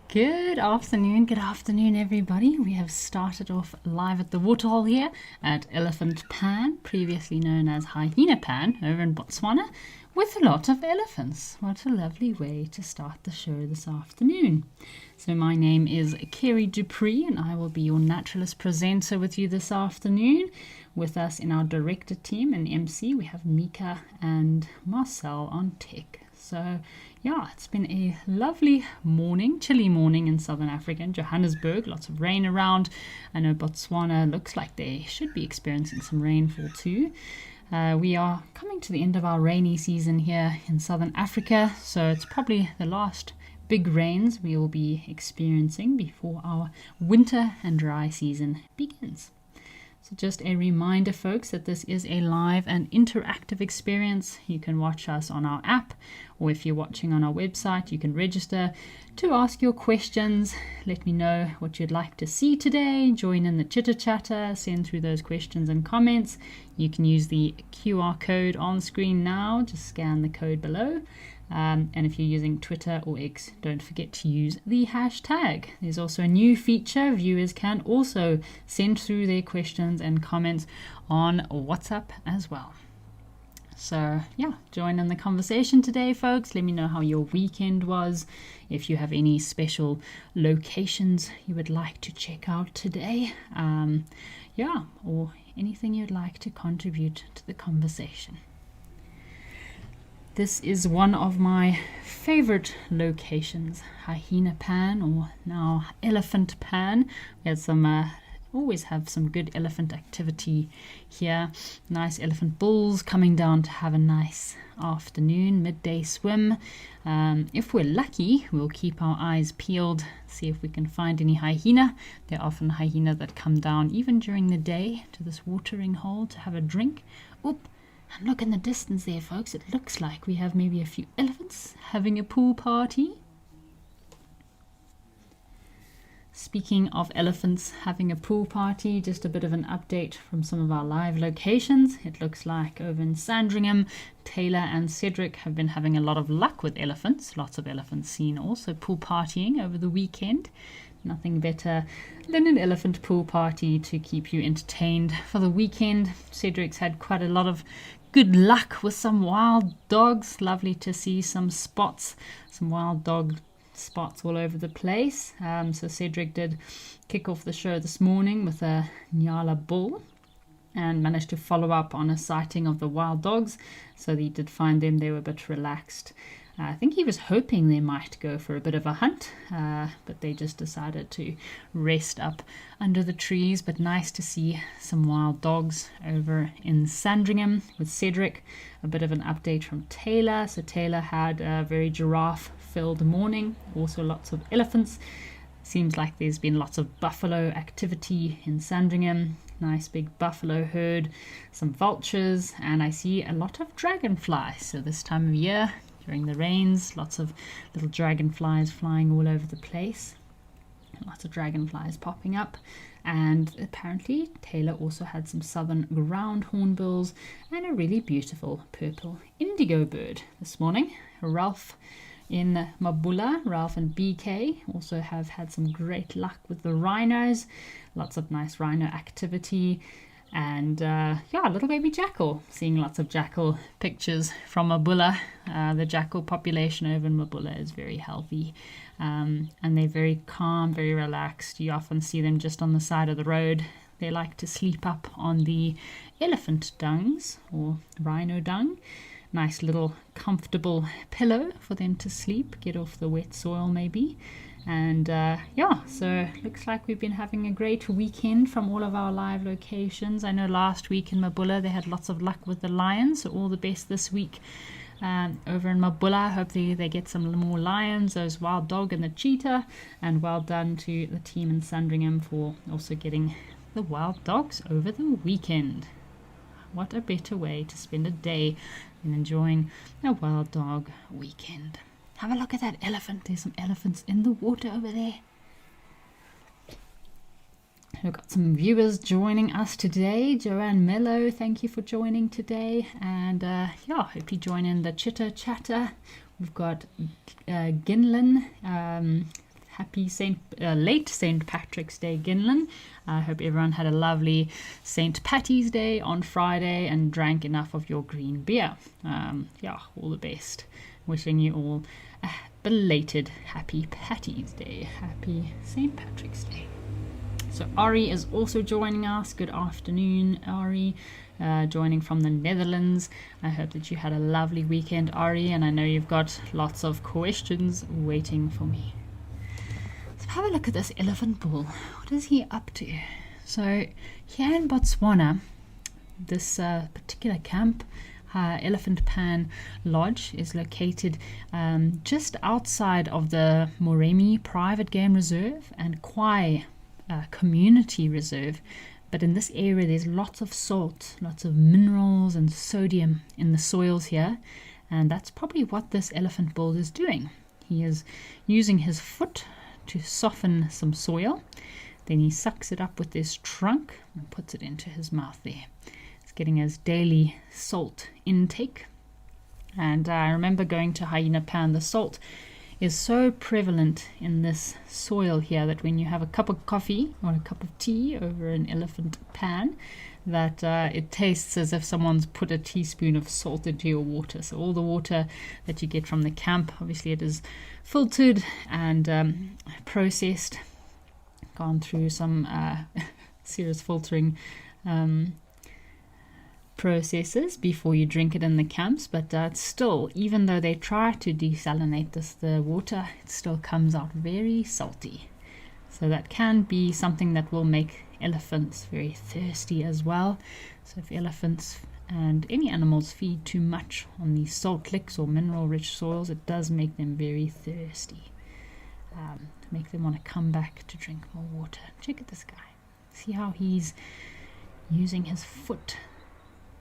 Good afternoon, everybody. We have started off live at the waterhole here at Elephant Pan, previously known as Hyena Pan, over in Botswana, with a lot of elephants. What a lovely way to start the show this afternoon. So my name is Kerry Dupree, and I will be your naturalist presenter with you this afternoon. With us in our director team and MC, we have Mika and Marcel on tech. So yeah, it's been a lovely morning, chilly morning in southern Africa, in Johannesburg. Lots of rain around. I know Botswana looks like they should be experiencing some rainfall too. We are coming to the end of our rainy season here in southern Africa, so it's probably the last big rains we will be experiencing before our winter and dry season begins. So just a reminder, folks, that this is a live and interactive experience. You can watch us on our app, or if you're watching on our website, you can register to ask your questions. Let me know what you'd like to see today. Join in the chitter-chatter, send through those questions and comments. You can use the QR code on screen now. Just scan the code below. And if you're using Twitter or X, don't forget to use the hashtag. There's also a new feature. Viewers can also send through their questions and comments on WhatsApp as well. So yeah, join in the conversation today, folks. Let me know how your weekend was. If you have any special locations you would like to check out today. Or anything you'd like to contribute to the conversation. This is one of my favorite locations, Hyena Pan, or now Elephant Pan. We had some, always have some good elephant activity here. Nice elephant bulls coming down to have a nice afternoon, midday swim. If we're lucky, we'll keep our eyes peeled, see if we can find any hyena. There are often hyena that come down even during the day to this watering hole to have a drink. Oop. And look in the distance there, folks. It looks like we have maybe a few elephants having a pool party. Speaking of elephants having a pool party, just a bit of an update from some of our live locations. It looks like over in Sandringham, Taylor and Cedric have been having a lot of luck with elephants. Lots of elephants seen also pool partying over the weekend. Nothing better than an elephant pool party to keep you entertained for the weekend. Cedric's had quite a lot of good luck with some wild dogs. Lovely to see some wild dog spots all over the place. So Cedric did kick off the show this morning with a Nyala bull and managed to follow up on a sighting of the wild dogs. So he did find them. They were a bit relaxed. I think he was hoping they might go for a bit of a hunt, but they just decided to rest up under the trees. But nice to see some wild dogs over in Sandringham with Cedric. A bit of an update from Taylor. So Taylor had a very giraffe-filled morning, also lots of elephants. Seems like there's been lots of buffalo activity in Sandringham. Nice big buffalo herd, some vultures, and I see a lot of dragonflies. So this time of year, during the rains, lots of little dragonflies flying all over the place. Lots of dragonflies popping up. And apparently Taylor also had some southern ground hornbills and a really beautiful purple indigo bird this morning. Ralph in Mabula, Ralph and BK also have had some great luck with the rhinos. Lots of nice rhino activity. And little baby jackal, seeing lots of jackal pictures from Mabula. The jackal population over in Mabula is very healthy, and they're very calm, very relaxed. You often see them just on the side of the road. They like to sleep up on the elephant dungs or rhino dung. Nice little comfortable pillow for them to sleep, get off the wet soil maybe. And so looks like we've been having a great weekend from all of our live locations. I know last week in Mabula they had lots of luck with the lions, so all the best this week over in Mabula. Hopefully they get some more lions, those wild dog and the cheetah. And well done to the team in Sandringham for also getting the wild dogs over the weekend. What a better way to spend a day than enjoying a wild dog weekend. Have a look at that elephant. There's some elephants in the water over there. We've got some viewers joining us today. Joanne Mello, thank you for joining today. And hope you join in the chitter chatter. We've got Ginlin happy late St. Patrick's Day, Ginlin. I hope everyone had a lovely St. Patty's Day on Friday and drank enough of your green beer. Yeah, all the best. Wishing you all a belated happy Patty's Day, happy St. Patrick's Day. So Ari is also joining us. Good afternoon, Ari, joining from the Netherlands. I hope that you had a lovely weekend, Ari, and I know you've got lots of questions waiting for me. So have a look at this elephant bull. What is he up to? So here in Botswana, this particular camp, Elephant Pan Lodge, is located just outside of the Moremi Private Game Reserve and Kwai Community Reserve. But in this area there's lots of salt, lots of minerals and sodium in the soils here, and that's probably what this elephant bull is doing. He is using his foot to soften some soil, then he sucks it up with his trunk and puts it into his mouth there. He's getting his daily salt intake. And I remember going to Hyena Pan, the salt is so prevalent in this soil here that when you have a cup of coffee or a cup of tea over an elephant pan, that it tastes as if someone's put a teaspoon of salt into your water. So all the water that you get from the camp, obviously it is filtered and processed, gone through some serious filtering processes before you drink it in the camps, but still, even though they try to desalinate the water, it still comes out very salty. So that can be something that will make elephants very thirsty as well. So if elephants and any animals feed too much on these salt licks or mineral rich soils, it does make them very thirsty, make them want to come back to drink more water. Check out this guy. See how he's using his foot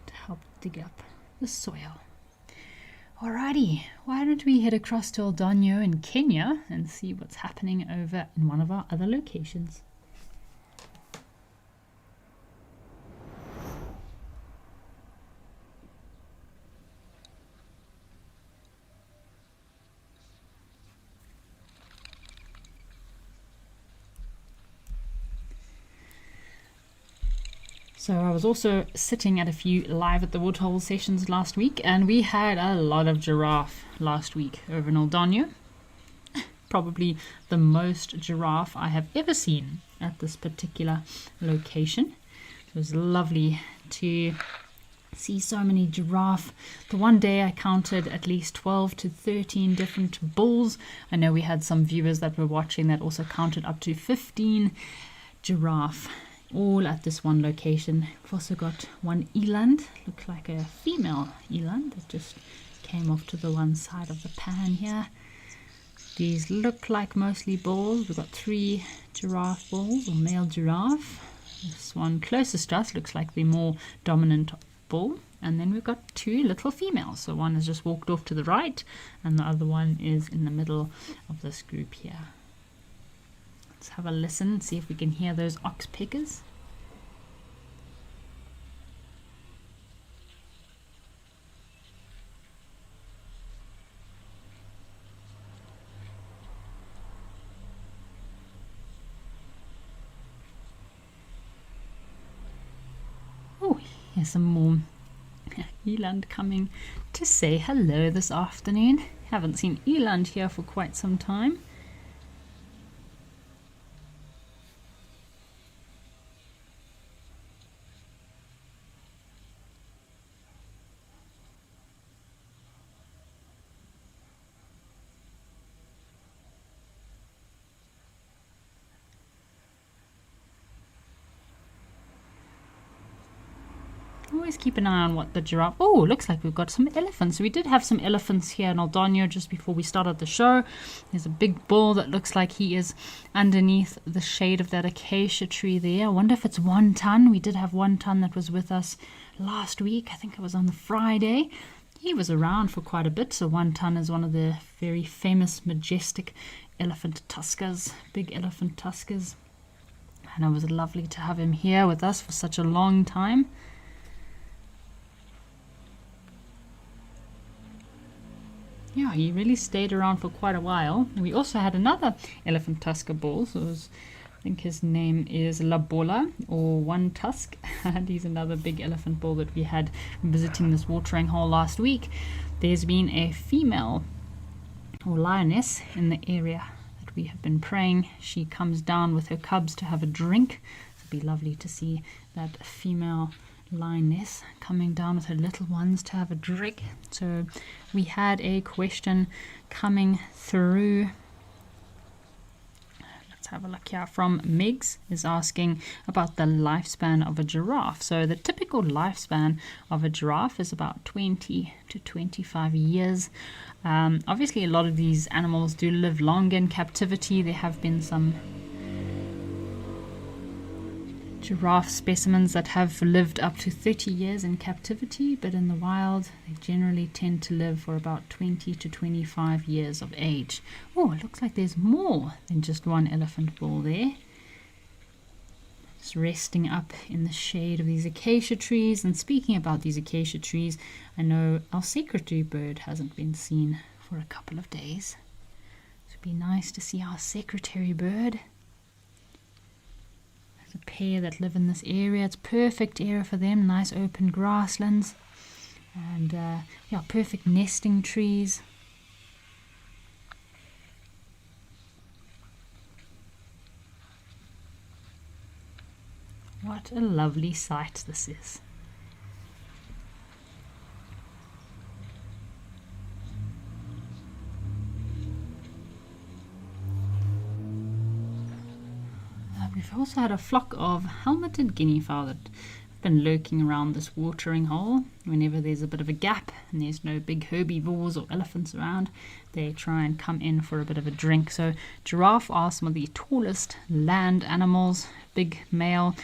to help dig up the soil. Alrighty, why don't we head across to Oldonyo in Kenya and see what's happening over in one of our other locations. So I was also sitting at a few live at the waterhole sessions last week, and we had a lot of giraffe last week over in Oldonyo. Probably the most giraffe I have ever seen at this particular location. It was lovely to see so many giraffe. The one day I counted at least 12 to 13 different bulls. I know we had some viewers that were watching that also counted up to 15 giraffe, all at this one location. We've also got one eland, looks like a female eland that just came off to the one side of the pan here. These look like mostly bulls. We've got 3 giraffe bulls, or male giraffe. This one closest to us looks like the more dominant bull, and then we've got 2 little females. So one has just walked off to the right and the other one is in the middle of this group here. Let's have a listen, see if we can hear those ox pickers. Oh, here's some more eland coming to say hello this afternoon. Haven't seen eland here for quite some time. Always keep an eye on what the giraffe... Oh, looks like we've got some elephants. We did have some elephants here in Oldonyo just before we started the show. There's a big bull that looks like he is underneath the shade of that acacia tree there. I wonder if it's 1 ton. We did have 1 ton that was with us last week. I think it was on the Friday. He was around for quite a bit. So 1 ton is one of the very famous, majestic elephant tuskers, big elephant tuskers. And it was lovely to have him here with us for such a long time. yeah, he really stayed around for quite a while. And we also had another elephant tusker bull. So it was, I think his name is La Bola, or One Tusk. And he's another big elephant bull that we had visiting this watering hole last week. There's been a female or lioness in the area that we have been praying. She comes down with her cubs to have a drink. It'd be lovely to see that female lioness coming down with her little ones to have a drink. So we had a question coming through. Let's have a look here. From Megs is asking about the lifespan of a giraffe. So the typical lifespan of a giraffe is about 20 to 25 years. Obviously a lot of these animals do live longer in captivity. There have been some giraffe specimens that have lived up to 30 years in captivity, but in the wild they generally tend to live for about 20 to 25 years of age. Oh, it looks like there's more than just one elephant bull there. Just resting up in the shade of these acacia trees. And speaking about these acacia trees, I know our secretary bird hasn't been seen for a couple of days. It would be nice to see our secretary bird. A pair that live in this area. It's perfect area for them, nice open grasslands, and yeah, perfect nesting trees. What a lovely sight this is. We've also had a flock of helmeted guinea fowl that have been lurking around this watering hole. Whenever there's a bit of a gap and there's no big herbivores or elephants around, they try and come in for a bit of a drink. So giraffe are some of the tallest land animals. Big male,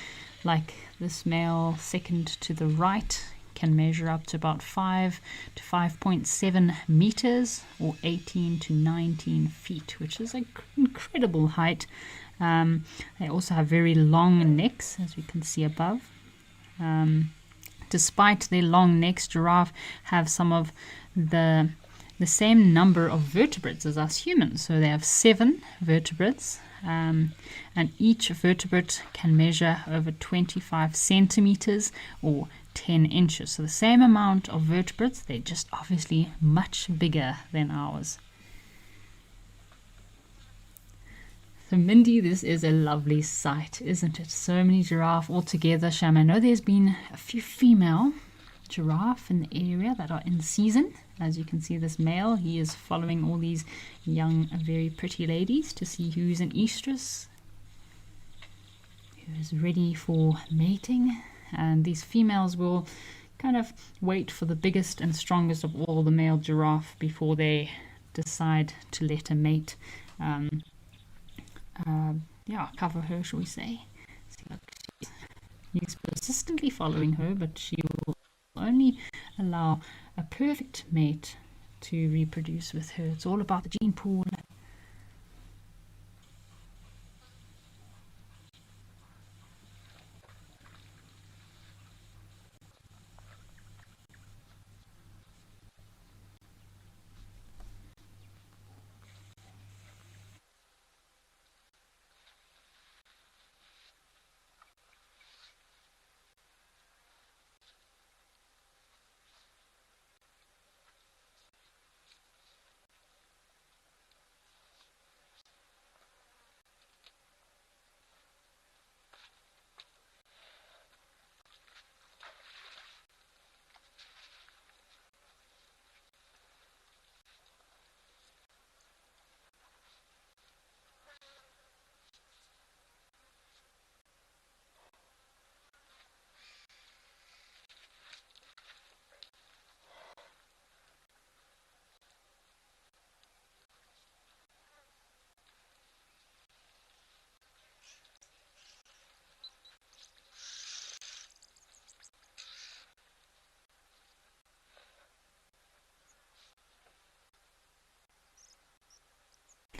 like this male second to the right, can measure up to about 5 to 5.7 meters or 18 to 19 feet, which is an incredible height. They also have very long necks, as we can see above. Despite their long necks, giraffe have some of the same number of vertebrates as us humans. So they have 7 vertebrates, and each vertebrate can measure over 25 centimeters or 10 inches. So the same amount of vertebrates, they're just obviously much bigger than ours. So Mindy, this is a lovely sight, isn't it? So many giraffe all together. Sham, I know there's been a few female giraffe in the area that are in season. As you can see, this male, he is following all these young, very pretty ladies to see who's an estrus, who is ready for mating. And these females will kind of wait for the biggest and strongest of all the male giraffe before they decide to let her mate. Cover her, shall we say. See, look, he's persistently following her, but she will only allow a perfect mate to reproduce with her. It's all about the gene pool.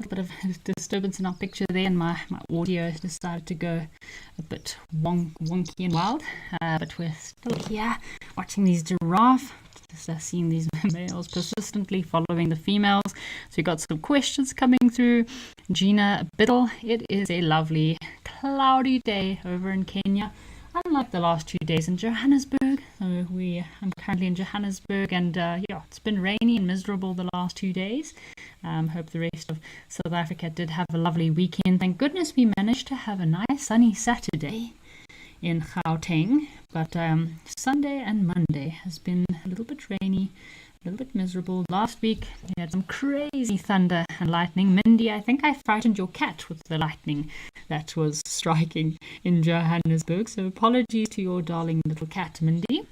A bit of disturbance in our picture there, and my audio decided to go a bit wonky and wild, but we're still here watching these giraffe. just seeing these males persistently following the females. So we got some questions coming through. Gina Biddle, it is a lovely cloudy day over in Kenya, unlike the last 2 days in Johannesburg. So I'm currently in Johannesburg, and it's been rainy and miserable the last 2 days. Hope the rest of South Africa did have a lovely weekend. Thank goodness we managed to have a nice sunny Saturday in Gauteng, but Sunday and Monday has been a little bit rainy, a little bit miserable. Last week we had some crazy thunder and lightning. Mindy, I think I frightened your cat with the lightning that was striking in Johannesburg, so apologies to your darling little cat, Mindy.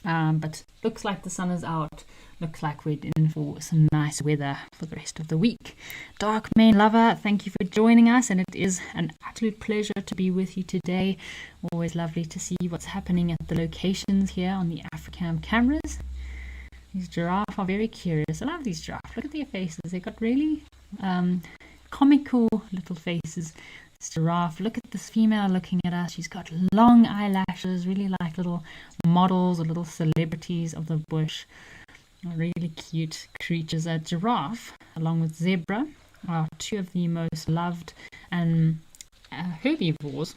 But looks like the sun is out. Looks like we're in for some nice weather for the rest of the week. Dark Main Lover, thank you for joining us, and it is an absolute pleasure to be with you today. Always lovely to see what's happening at the locations here on the Africam cameras. These giraffe are very curious. I love these giraffe. Look at their faces. They've got really comical little faces. This giraffe, look at this female looking at us. She's got long eyelashes, really like little models or little celebrities of the bush. Really cute creatures. A giraffe, along with zebra, are two of the most loved and herbivores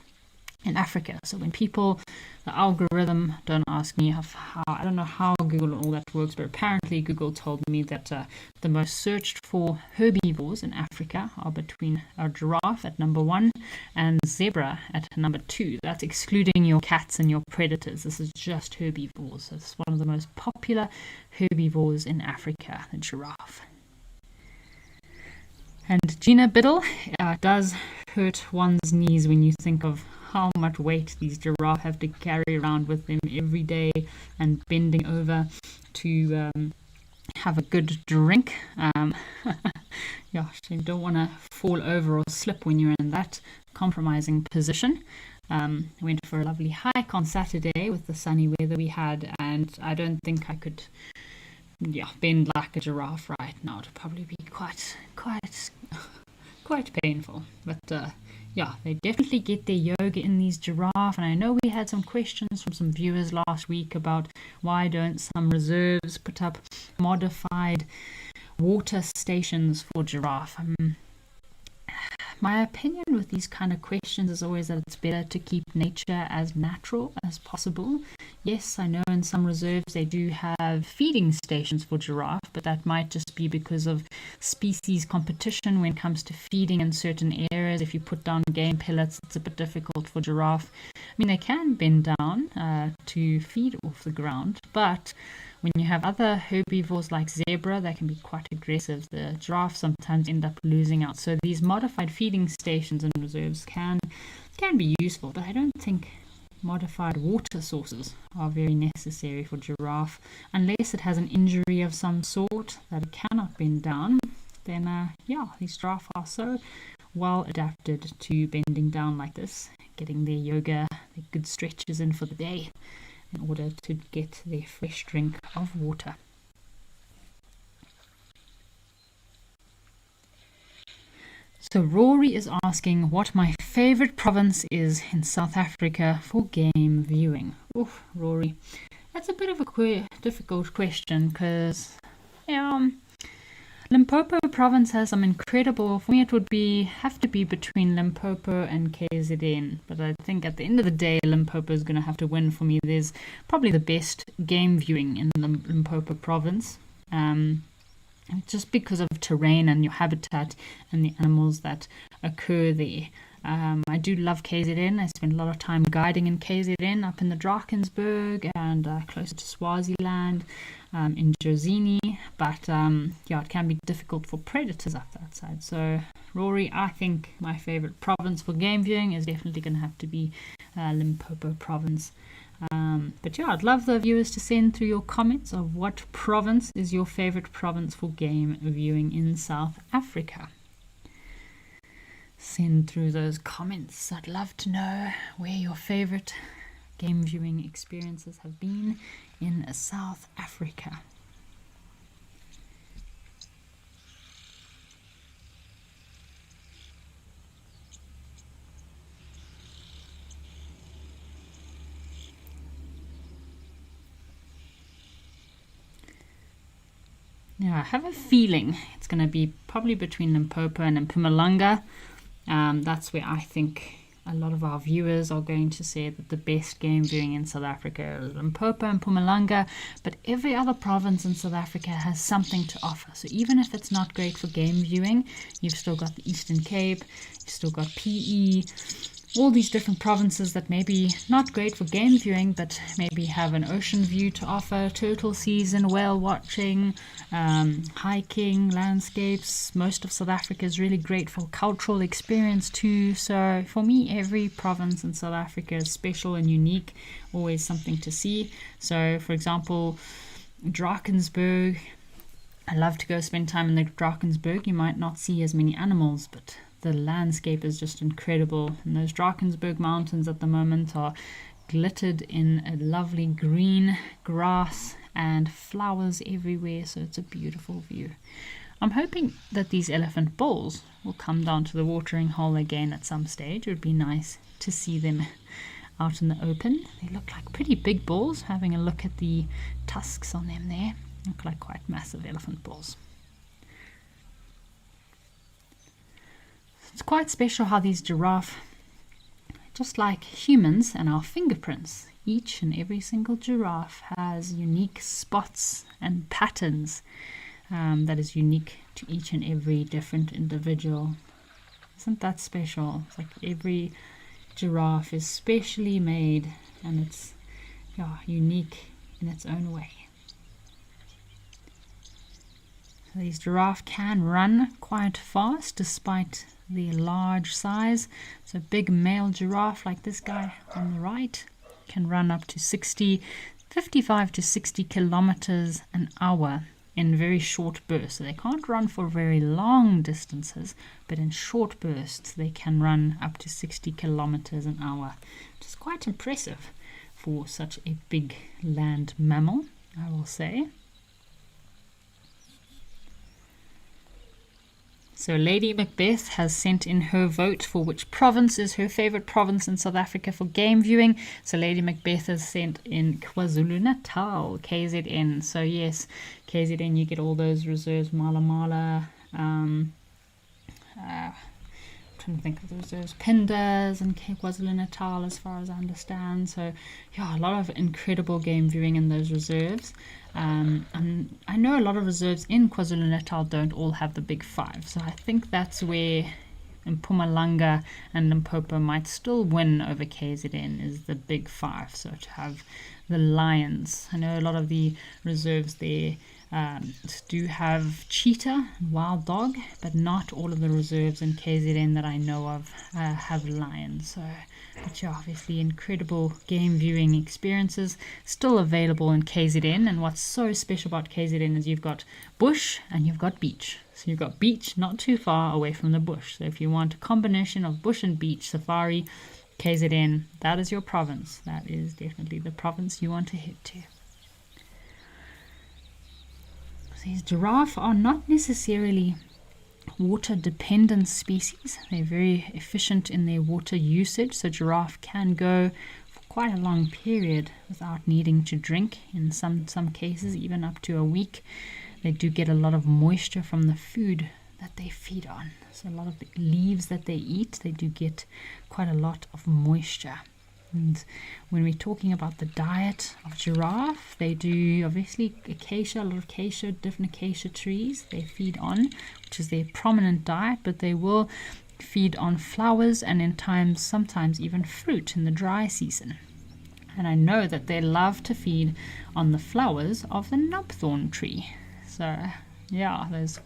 in Africa. So when people, the algorithm, don't ask me how, I don't know how Google and all that works, but apparently Google told me that the most searched for herbivores in Africa are between a giraffe at number 1 and zebra at number 2. That's excluding your cats and your predators. This is just herbivores. It's one of the most popular herbivores in Africa, the giraffe. And Gina Biddle, does hurt one's knees when you think of how much weight these giraffe have to carry around with them every day and bending over to have a good drink. You don't want to fall over or slip when you're in that compromising position. Went for a lovely hike on Saturday with the sunny weather we had, and I don't think I could bend like a giraffe right now. It'd probably be quite painful, but they definitely get their yoga in these giraffe. And I know we had some questions from some viewers last week about why don't some reserves put up modified water stations for giraffe. My opinion with these kind of questions is always that it's better to keep nature as natural as possible. Yes, I know in some reserves they do have feeding stations for giraffe, but that might just be because of species competition when it comes to feeding in certain areas. If you put down game pellets, it's a bit difficult for giraffe. I mean, they can bend down to feed off the ground, but when you have other herbivores like zebra, that can be quite aggressive. The giraffe sometimes end up losing out. So these modified feeding stations and reserves can be useful, but I don't think modified water sources are very necessary for giraffe unless it has an injury of some sort that it cannot bend down. Then these giraffe are so well adapted to bending down like this, getting their yoga, their good stretches in for the day, in order to get their fresh drink of water. So Rory is asking what my favorite province is in South Africa for game viewing. Oof, Rory, that's a bit of a difficult question because Limpopo province has some incredible, for me it would have to be between Limpopo and KZN, but I think at the end of the day Limpopo is going to have to win for me. There's probably the best game viewing in the Limpopo province, just because of terrain and your habitat and the animals that occur there. I do love KZN. I spend a lot of time guiding in KZN up in the Drakensberg and closer to Swaziland, in Jozini, but it can be difficult for predators up that side. So Rory, I think my favorite province for game viewing is definitely going to have to be Limpopo province. But I'd love the viewers to send through your comments of what province is your favorite province for game viewing in South Africa. Send through those comments. I'd love to know where your favorite game viewing experiences have been in South Africa. Yeah, I have a feeling it's going to be probably between Limpopo and Mpumalanga. That's where I think a lot of our viewers are going to say that the best game viewing in South Africa is Limpopo and Mpumalanga, but every other province in South Africa has something to offer. So even if it's not great for game viewing, you've still got the Eastern Cape, you've still got PE, all these different provinces that maybe not great for game viewing, but maybe have an ocean view to offer, turtle season, whale watching, hiking, landscapes. Most of South Africa is really great for cultural experience too. So for me, every province in South Africa is special and unique, always something to see. So for example, Drakensberg, I love to go spend time in the Drakensberg. You might not see as many animals, but the landscape is just incredible. And those Drakensberg mountains at the moment are glittered in a lovely green grass and flowers everywhere, so it's a beautiful view. I'm hoping that these elephant bulls will come down to the watering hole again at some stage. It would be nice to see them out in the open. They look like pretty big bulls. Having a look at the tusks on them there, look like quite massive elephant bulls. It's quite special how these giraffe, just like humans and our fingerprints, each and every single giraffe has unique spots and patterns that is unique to each and every different individual. Isn't that special? It's like every giraffe is specially made and it's unique in its own way. So these giraffe can run quite fast despite the large size. So big male giraffe like this guy on the right can run up to 55 to 60 kilometers an hour in very short bursts. So they can't run for very long distances, but in short bursts they can run up to 60 kilometers an hour, which is quite impressive for such a big land mammal, I will say. So Lady Macbeth has sent in her vote for which province is her favorite province in South Africa for game viewing. So Lady Macbeth has sent in KwaZulu-Natal, KZN. So yes, KZN, you get all those reserves, Mala Mala, I'm trying to think of the reserves, Pinders and KwaZulu-Natal as far as I understand. So yeah, a lot of incredible game viewing in those reserves. And I know a lot of reserves in KwaZulu-Natal don't all have the big five, so I think that's where Mpumalanga and Limpopo might still win over KZN, is the big five. So to have the lions, I know a lot of the reserves there do have cheetah and wild dog, but not all of the reserves in KZN that I know of have lions. So, but yeah, obviously incredible game viewing experiences still available in KZN. And what's so special about KZN is you've got bush and you've got beach. So you've got beach not too far away from the bush. So if you want a combination of bush and beach safari, KZN, that is your province. That is definitely the province you want to head to. These giraffe are not necessarily water dependent species. They're very efficient in their water usage, so giraffe can go for quite a long period without needing to drink, in some cases even up to a week. They do get a lot of moisture from the food that they feed on. So a lot of the leaves that they eat, they do get quite a lot of moisture. And when we're talking about the diet of giraffe, they do obviously acacia, a lot of acacia, different acacia trees they feed on, which is their prominent diet, but they will feed on flowers and sometimes even fruit in the dry season. And I know that they love to feed on the flowers of the knobthorn tree. So yeah, those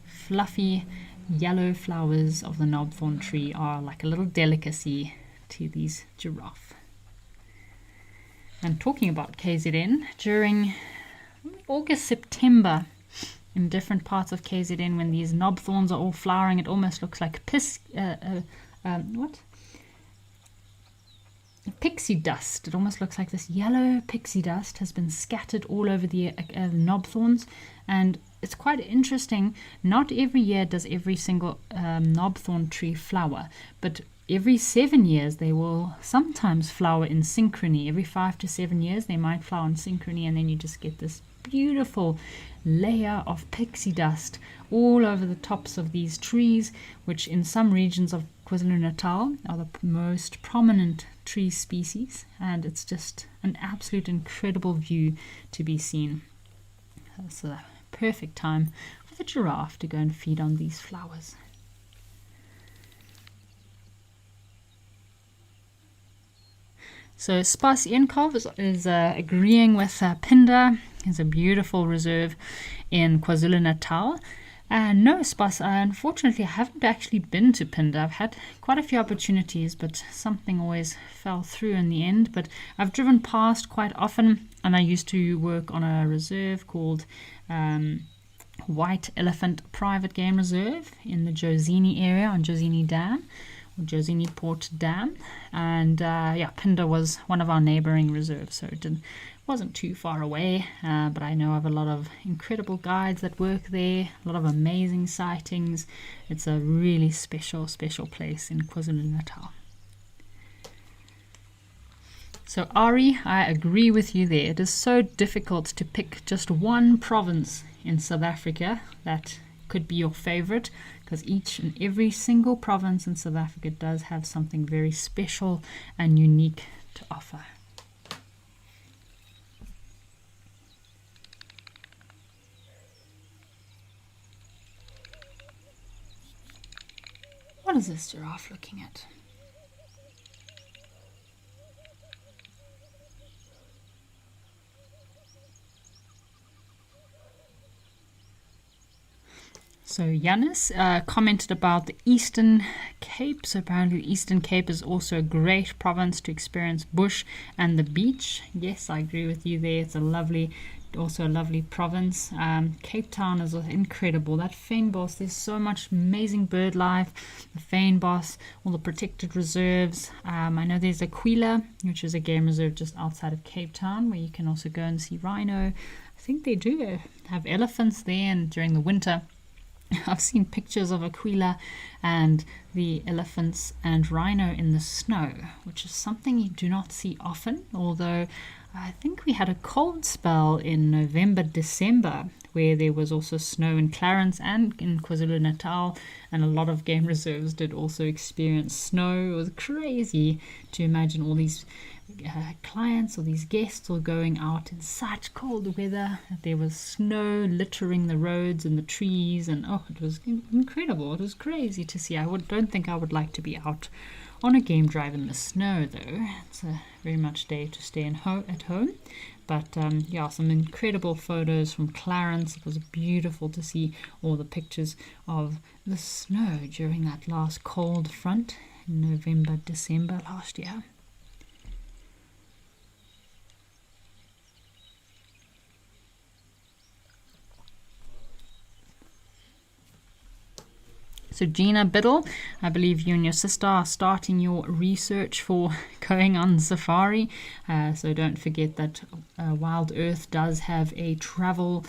fluffy yellow flowers of the knobthorn tree are like a little delicacy to these giraffe. And talking about KZN, during August, September, in different parts of KZN, when these knobthorns are all flowering, it almost looks like pixie dust. It almost looks like this yellow pixie dust has been scattered all over the knobthorns, and it's quite interesting. Not every year does every single knobthorn tree flower, but every 7 years they will sometimes flower in synchrony. Every 5 to 7 years they might flower in synchrony, and then you just get this beautiful layer of pixie dust all over the tops of these trees, which in some regions of KwaZulu-Natal are the most prominent tree species, and it's just an absolute incredible view to be seen. It's a perfect time for the giraffe to go and feed on these flowers. So Spas Enkov is agreeing with Pinda. It's a beautiful reserve in KwaZulu-Natal. No, Spas, unfortunately I haven't actually been to Pinda. I've had quite a few opportunities, but something always fell through in the end. But I've driven past quite often, and I used to work on a reserve called White Elephant Private Game Reserve in the Jozini area on Jozini Dam. Jozini Port Dam, and Pinda was one of our neighboring reserves, so it wasn't too far away, but I know of a lot of incredible guides that work there, a lot of amazing sightings. It's a really special place in KwaZulu-Natal. So Ari, I agree with you there. It is so difficult to pick just one province in South Africa that could be your favorite, because each and every single province in South Africa does have something very special and unique to offer. What is this giraffe looking at? So Yanis commented about the Eastern Cape. So apparently the Eastern Cape is also a great province to experience bush and the beach. Yes, I agree with you there. It's also a lovely province. Cape Town is incredible. That fynbos, there's so much amazing bird life. The fynbos, all the protected reserves. I know there's Aquila, which is a game reserve just outside of Cape Town, where you can also go and see rhino. I think they do have elephants there, and during the winter I've seen pictures of Aquila and the elephants and rhino in the snow, which is something you do not see often, although I think we had a cold spell in November, December, where there was also snow in Clarence and in KwaZulu-Natal, and a lot of game reserves did also experience snow. It was crazy to imagine all these clients or these guests all going out in such cold weather. There was snow littering the roads and the trees, and it was incredible. It was crazy to see. Don't think I would like to be out on a game drive in the snow, though. It's a very much day to stay at home. But some incredible photos from Clarence. It was beautiful to see all the pictures of the snow during that last cold front in November, December last year. So Gina Biddle, I believe you and your sister are starting your research for going on safari. So don't forget that Wild Earth does have a travel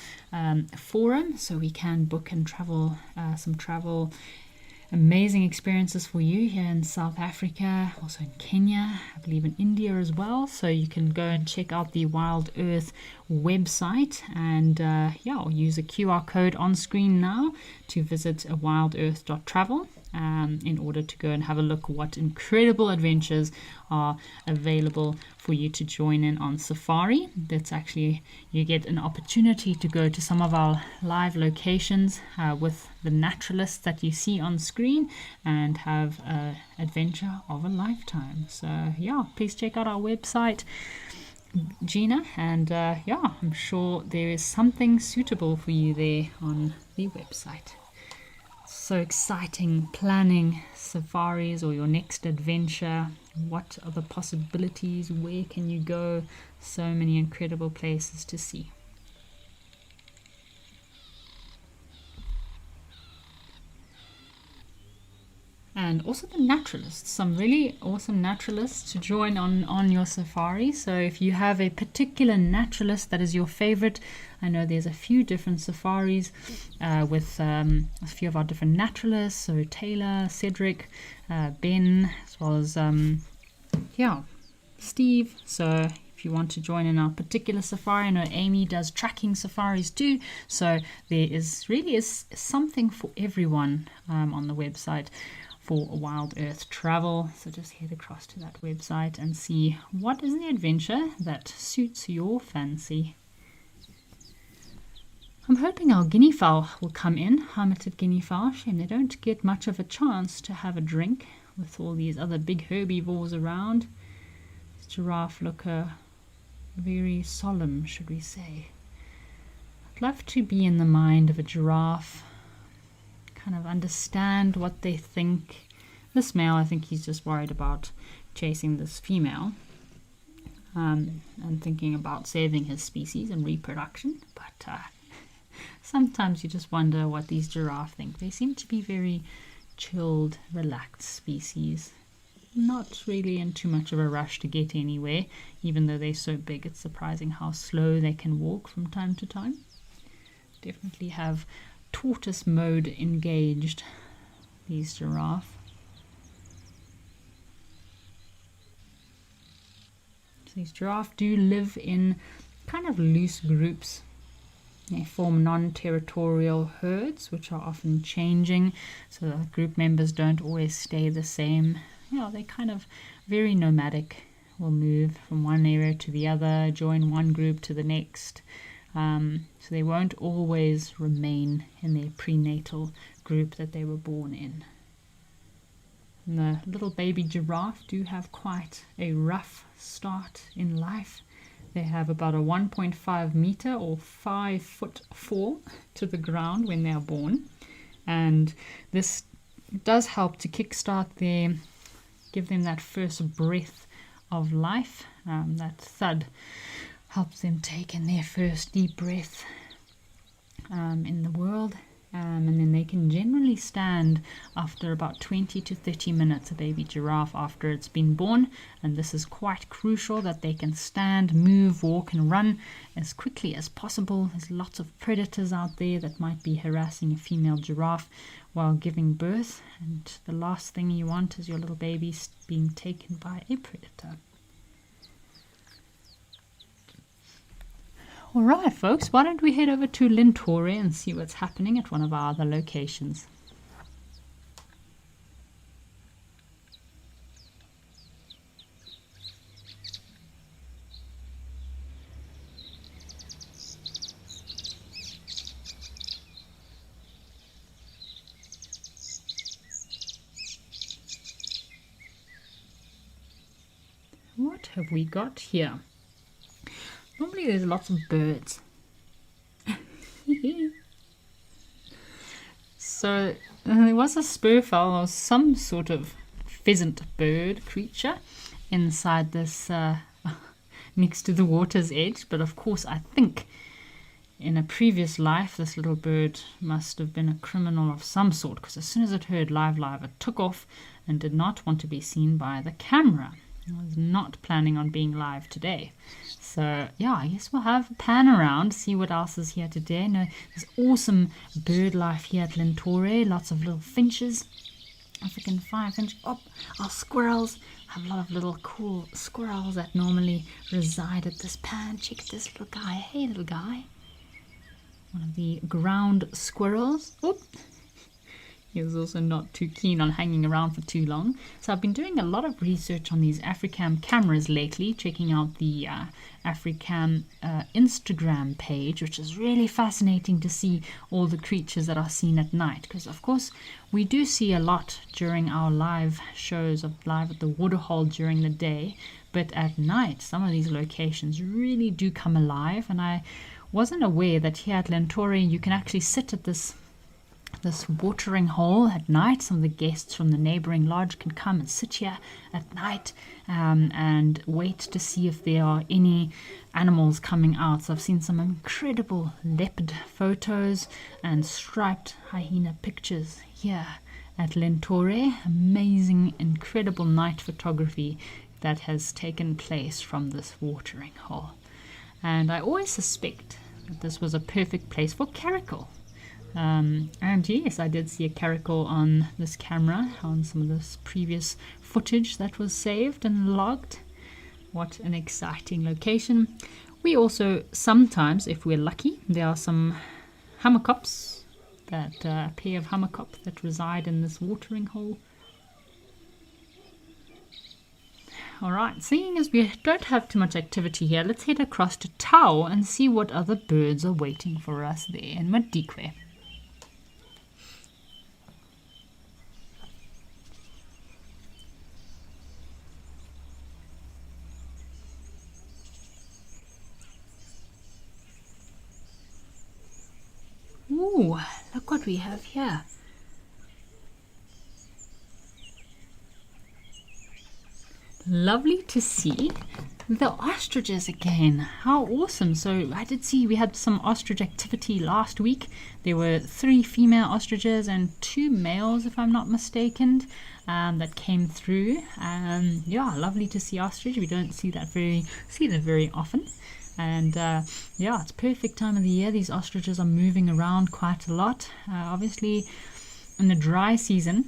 forum, so we can book and travel some amazing experiences for you here in South Africa, also in Kenya, I believe in India as well. So you can go and check out the Wild Earth website and use a QR code on screen now to visit wildearth.travel in order to go and have a look what incredible adventures are available for you to join in on safari. That's actually, you get an opportunity to go to some of our live locations with the naturalists that you see on screen and have an adventure of a lifetime. So please check out our website, Gina, and I'm sure there is something suitable for you there on the website. So exciting, planning safaris or your next adventure. What are the possibilities? Where can you go? So many incredible places to see. And also the naturalists, some really awesome naturalists to join on your safari. So if you have a particular naturalist that is your favorite, I know there's a few different safaris with a few of our different naturalists. So Taylor, Cedric, Ben, as well as Steve. So if if you want to join in our particular safari. I know Amy does tracking safaris too, so there really is something for everyone on the website for Wild Earth travel. So just head across to that website and see what is the adventure that suits your fancy. I'm hoping our guinea fowl will come in. Helmeted guinea fowl. Shame they don't get much of a chance to have a drink with all these other big herbivores around. This giraffe look very solemn, should we say. I'd love to be in the mind of a giraffe, kind of understand what they think. This male, I think he's just worried about chasing this female and thinking about saving his species and reproduction, but sometimes you just wonder what these giraffes think. They seem to be very chilled, relaxed species. Not really in too much of a rush to get anywhere. Even though they're so big, it's surprising how slow they can walk from time to time. Definitely have tortoise mode engaged, these giraffes. So these giraffes do live in kind of loose groups. They form non-territorial herds, which are often changing, so the group members don't always stay the same. Yeah, they're kind of very nomadic. Will move from one area to the other, join one group to the next. So they won't always remain in their prenatal group that they were born in. And the little baby giraffe do have quite a rough start in life. They have about a 1.5 meter or 5 foot fall to the ground when they are born. And this does help to kickstart give them that first breath of life. That thud helps them take in their first deep breath in the world. And then they can generally stand after about 20 to 30 minutes, a baby giraffe, after it's been born. And this is quite crucial, that they can stand, move, walk and run as quickly as possible. There's lots of predators out there that might be harassing a female giraffe while giving birth. And the last thing you want is your little baby being taken by a predator. Alright folks, why don't we head over to Lentore and see what's happening at one of our other locations. What have we got here? Normally there's lots of birds. So there was a spurfowl or some sort of pheasant bird creature inside this next to the water's edge. But of course I think in a previous life this little bird must have been a criminal of some sort, because as soon as it heard live, it took off and did not want to be seen by the camera. I was not planning on being live today. So yeah, I guess we'll have a pan around, see what else is here today. No, there's awesome bird life here at Lentore. Lots of little finches, African firefinch. Oh, our squirrels. I have a lot of little cool squirrels that normally reside at this pan. Check this little guy. Hey, little guy. One of the ground squirrels. Oop. He was also not too keen on hanging around for too long. So I've been doing a lot of research on these Africam cameras lately, checking out the Africam Instagram page, which is really fascinating to see all the creatures that are seen at night. Because of course we do see a lot during our live shows of live at the waterhole during the day, but at night some of these locations really do come alive. And I wasn't aware that here at Lentore you can actually sit at this watering hole at night. Some of the guests from the neighboring lodge can come and sit here at night and wait to see if there are any animals coming out. So I've seen some incredible leopard photos and striped hyena pictures here at Lentore. Amazing, incredible night photography that has taken place from this watering hole. And I always suspect that this was a perfect place for caracal. And yes, I did see a caracal on this camera, on some of this previous footage that was saved and logged. What an exciting location. We also sometimes, if we're lucky, there are some hammerkops, that pair of hammerkops that reside in this watering hole. Alright, seeing as we don't have too much activity here, let's head across to Tau and see what other birds are waiting for us there in Madikwe. Ooh, look what we have here. Lovely to see the ostriches again. How awesome. So I did see we had some ostrich activity last week. There were 3 female ostriches and 2 males, if I'm not mistaken, that came through. Yeah, lovely to see ostrich. We don't see them very often. And yeah, it's perfect time of the year. These ostriches are moving around quite a lot. Obviously in the dry season,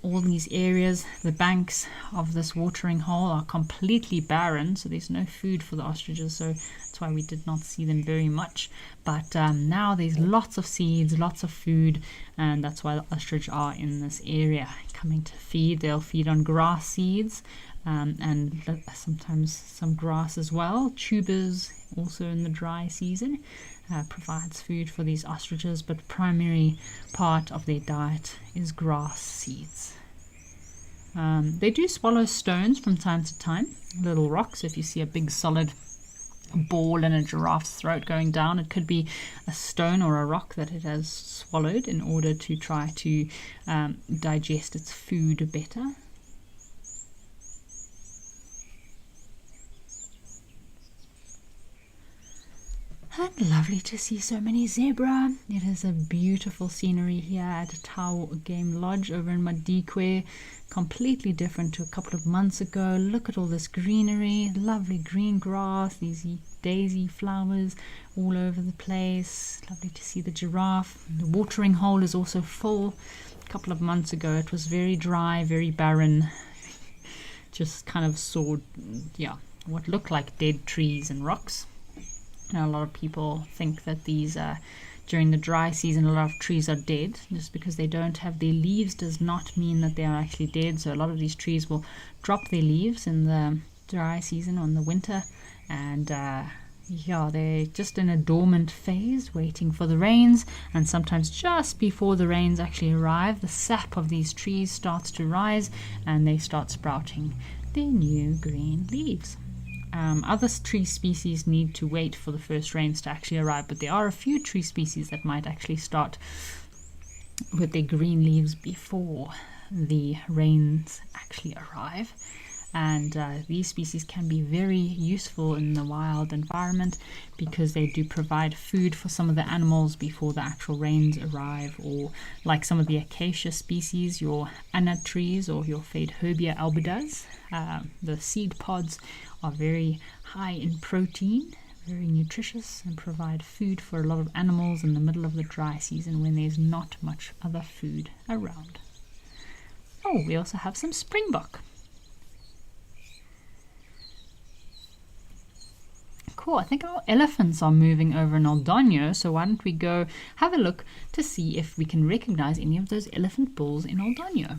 all these areas, the banks of this watering hole are completely barren, so there's no food for the ostriches, so that's why we did not see them very much. But now there's lots of seeds, lots of food, and that's why the ostrich are in this area coming to feed. They'll feed on grass seeds and sometimes some grass as well. Tubers also in the dry season provides food for these ostriches, but primary part of their diet is grass seeds. They do swallow stones from time to time, little rocks. If you see a big solid ball in a giraffe's throat going down, it could be a stone or a rock that it has swallowed in order to try to digest its food better. And lovely to see so many zebra. It is a beautiful scenery here at Tau Game Lodge over in Madikwe. Completely different to a couple of months ago. Look at all this greenery, lovely green grass, these daisy flowers all over the place. Lovely to see the giraffe. The watering hole is also full. A couple of months ago it was very dry, very barren. Just kind of saw, what looked like dead trees and rocks. Now, a lot of people think that these during the dry season a lot of trees are dead. Just because they don't have their leaves does not mean that they are actually dead. So a lot of these trees will drop their leaves in the dry season or in the winter, and they're just in a dormant phase waiting for the rains. And sometimes just before the rains actually arrive, the sap of these trees starts to rise and they start sprouting their new green leaves. Other tree species need to wait for the first rains to actually arrive, but there are a few tree species that might actually start with their green leaves before the rains actually arrive. And these species can be very useful in the wild environment because they do provide food for some of the animals before the actual rains arrive, or like some of the acacia species, your anna trees or your Phaedhobia albidas. The seed pods are very high in protein, very nutritious, and provide food for a lot of animals in the middle of the dry season when there's not much other food around. Oh, we also have some springbok. Cool, I think our elephants are moving over in Aldonio, so why don't we go have a look to see if we can recognize any of those elephant bulls in Aldonio.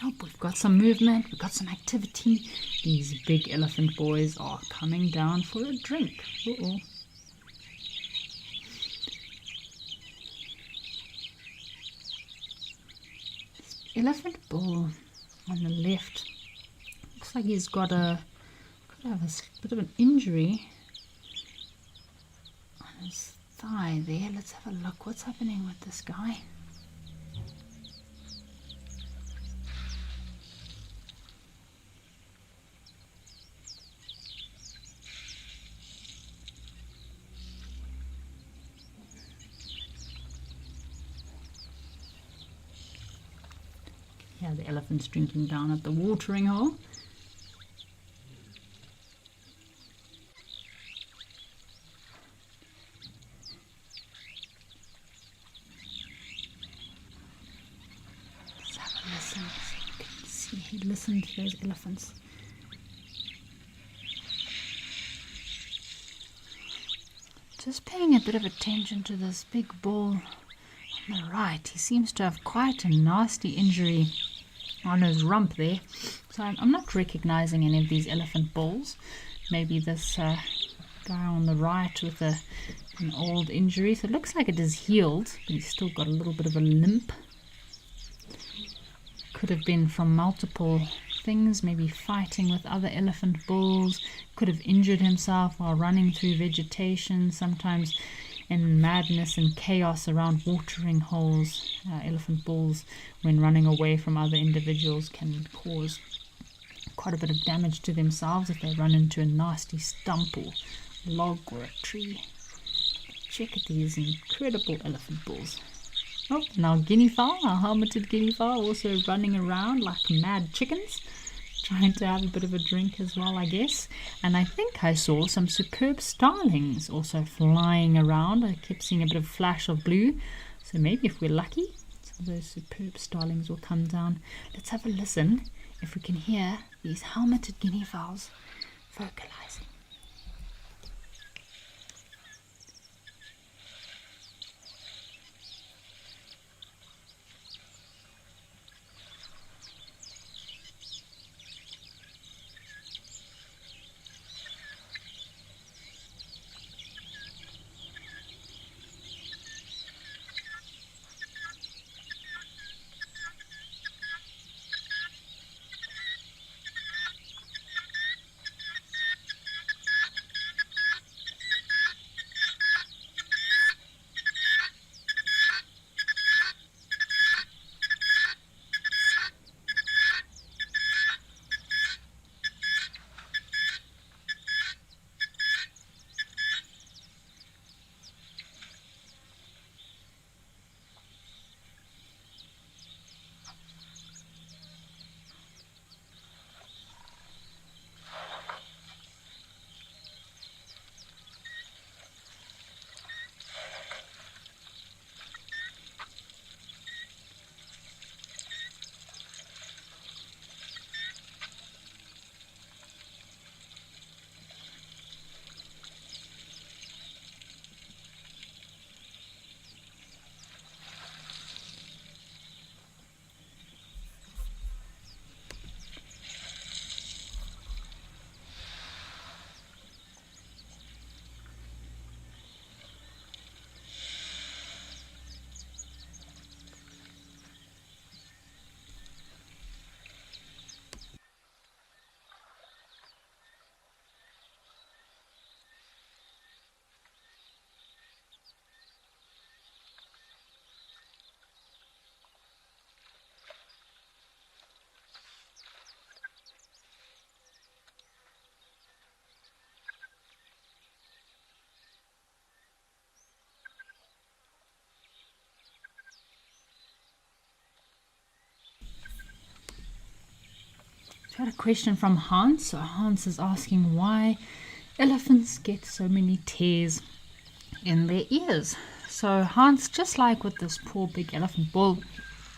Oh, we've got some movement, we've got some activity. These big elephant boys are coming down for a drink. Uh-oh. Elephant bull on the left. Looks like he's could have a bit of an injury on his thigh there. Let's have a look. What's happening with this guy? Yeah, the elephant's drinking down at the watering hole. listen to those elephants. Just paying a bit of attention to this big bull on the right. He seems to have quite a nasty injury on his rump there. So I'm not recognizing any of these elephant bulls. Maybe this guy on the right with an old injury. So it looks like it is healed, but he's still got a little bit of a limp. Could have been from multiple things, maybe fighting with other elephant bulls, could have injured himself while running through vegetation, sometimes in madness and chaos around watering holes. Elephant bulls, when running away from other individuals, can cause quite a bit of damage to themselves if they run into a nasty stump or log or a tree. Check out these incredible elephant bulls. Oh, and our guinea fowl, our helmeted guinea fowl, also running around like mad chickens, trying to have a bit of a drink as well, I guess. And I think I saw some superb starlings also flying around. I kept seeing a bit of flash of blue. So maybe if we're lucky, some of those superb starlings will come down. Let's have a listen if we can hear these helmeted guinea fowls vocalizing. Got a question from Hans. So Hans is asking why elephants get so many tears in their ears. So Hans, just like with this poor big elephant bull,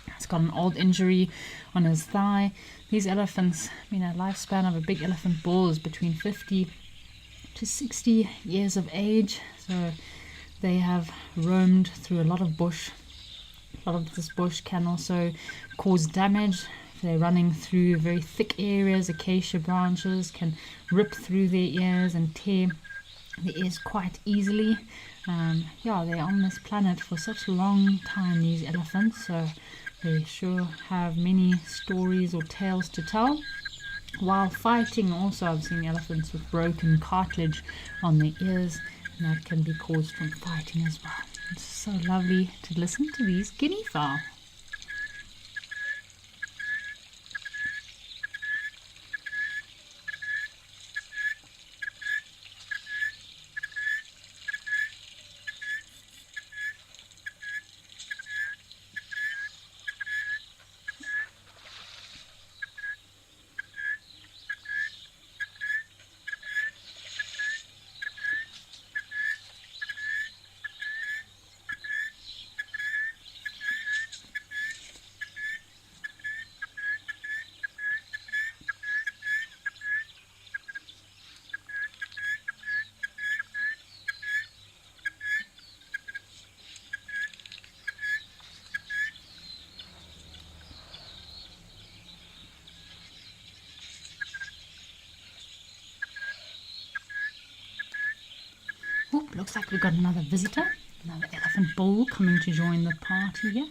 has got an old injury on his thigh. These elephants, a lifespan of a big elephant bull is between 50 to 60 years of age. So they have roamed through a lot of bush. A lot of this bush can also cause damage. They're running through very thick areas. Acacia branches can rip through their ears and tear the ears quite easily. They're on this planet for such a long time, these elephants, so they sure have many stories or tales to tell. While fighting also, I've seen elephants with broken cartilage on their ears, and that can be caused from fighting as well. It's so lovely to listen to these guinea fowl. looks like we've got another visitor, another elephant bull coming to join the party here.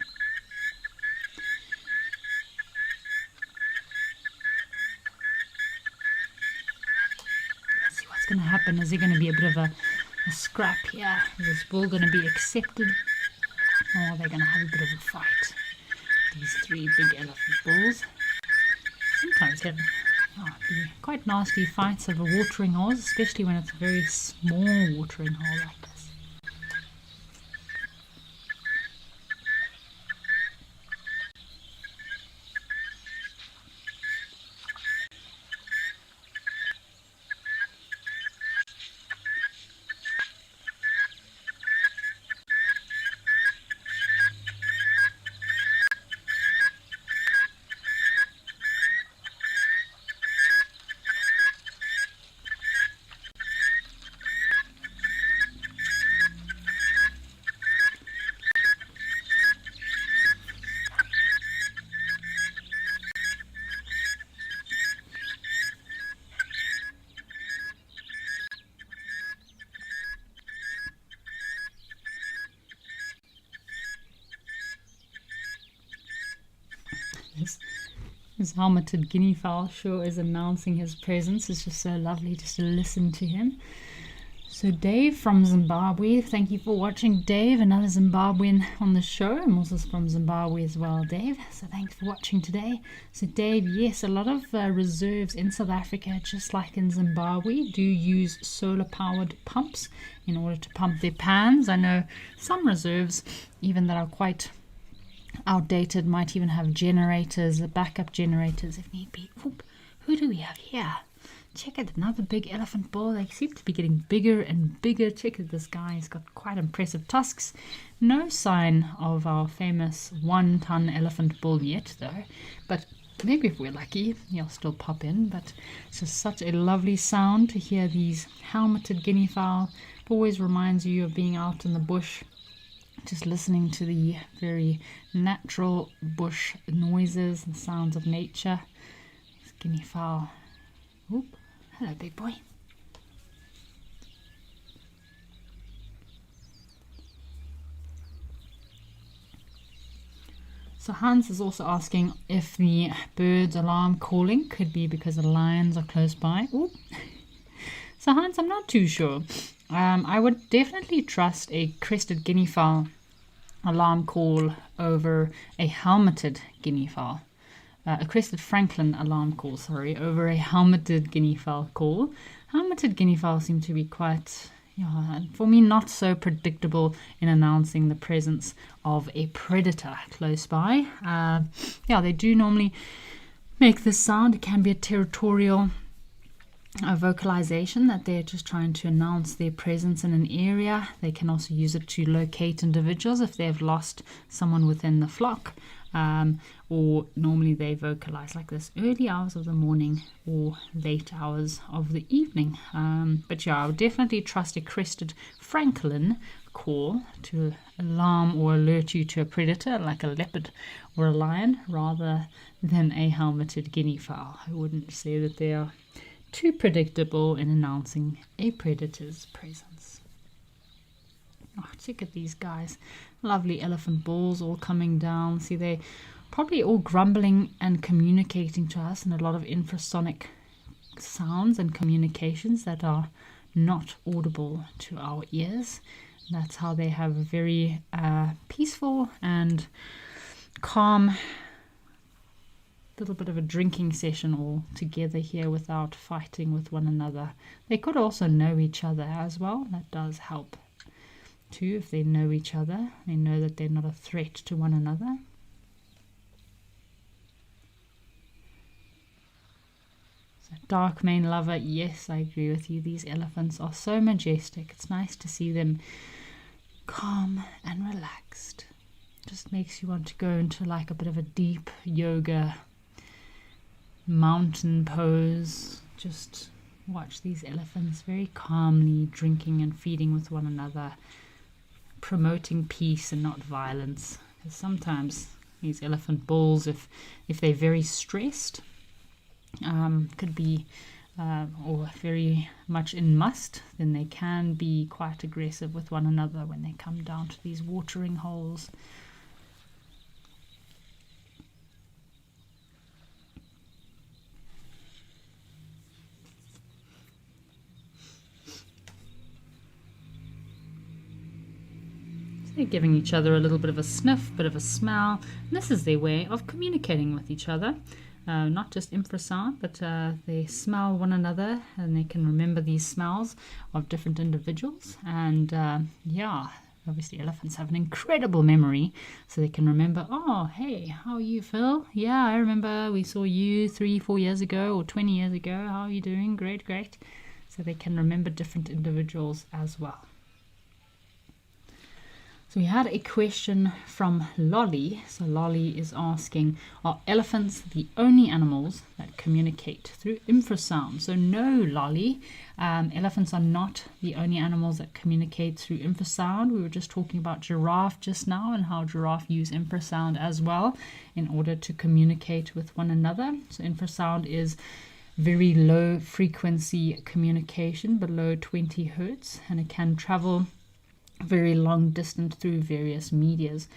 Let's see what's going to happen. Is there going to be a bit of a scrap here? Is this bull going to be accepted? Or are they going to have a bit of a fight? These three big elephant bulls. Sometimes have be quite nasty fights over watering holes, especially when it's a very small watering hole like this. This helmeted guinea fowl sure is announcing his presence. It's just so lovely just to listen to him. So Dave from Zimbabwe, thank you for watching, Dave, another Zimbabwean on the show. I'm also from Zimbabwe as well, Dave. So thanks for watching today. So Dave, yes, a lot of reserves in South Africa, just like in Zimbabwe, do use solar-powered pumps in order to pump their pans. I know some reserves, even that are quite outdated, might even have generators, backup generators if need be. Oop, who do we have here? Check out another big elephant bull. They seem to be getting bigger and bigger. Check out this guy. He's got quite impressive tusks. No sign of our famous 1-ton elephant bull yet though, but maybe if we're lucky he'll still pop in. But it's just such a lovely sound to hear these helmeted guinea fowl. It always reminds you of being out in the bush, just listening to the very natural bush noises and sounds of nature. This guinea fowl. Oop. Hello, big boy. So Hans is also asking if the bird's alarm calling could be because the lions are close by. Oop. So Hans, I'm not too sure. I would definitely trust a crested guinea fowl alarm call over a helmeted guinea fowl. A crested Franklin alarm call, sorry, over a helmeted guinea fowl call. Helmeted guinea fowl seem to be quite, for me, not so predictable in announcing the presence of a predator close by. They do normally make this sound. It can be a territorial vocalization that they're just trying to announce their presence in an area. They can also use it to locate individuals if they've lost someone within the flock, or normally they vocalize like this early hours of the morning or late hours of the evening. But I would definitely trust a crested Franklin call to alarm or alert you to a predator like a leopard or a lion rather than a helmeted guinea fowl. I wouldn't say that they are too predictable in announcing a predator's presence. Oh, check at these guys. Lovely elephant bulls all coming down. See, they're probably all grumbling and communicating to us in a lot of infrasonic sounds and communications that are not audible to our ears. That's how they have a very peaceful and calm little bit of a drinking session all together here without fighting with one another. They could also know each other as well. That does help too. If they know each other, they know that they're not a threat to one another. So dark mane lover, yes, I agree with you. These elephants are so majestic. It's nice to see them calm and relaxed. Just makes you want to go into like a bit of a deep yoga mountain pose. Just watch these elephants very calmly drinking and feeding with one another, promoting peace and not violence. Because sometimes these elephant bulls, if they're very stressed, could be or very much in must, then they can be quite aggressive with one another when they come down to these watering holes. They're giving each other a little bit of a sniff, bit of a smell. And this is their way of communicating with each other. Not just infrasound, but they smell one another, and they can remember these smells of different individuals. And yeah, obviously elephants have an incredible memory, so they can remember, oh, hey, how are you, Phil? Yeah, I remember we saw you 3-4 years ago or 20 years ago. How are you doing? Great, great. So they can remember different individuals as well. So we had a question from Lolly. So Lolly is asking, are elephants the only animals that communicate through infrasound? So no, Lolly, elephants are not the only animals that communicate through infrasound. We were just talking about giraffe just now and how giraffe use infrasound as well in order to communicate with one another. So infrasound is very low frequency communication, below 20 hertz, and it can travel very long distance through various medias,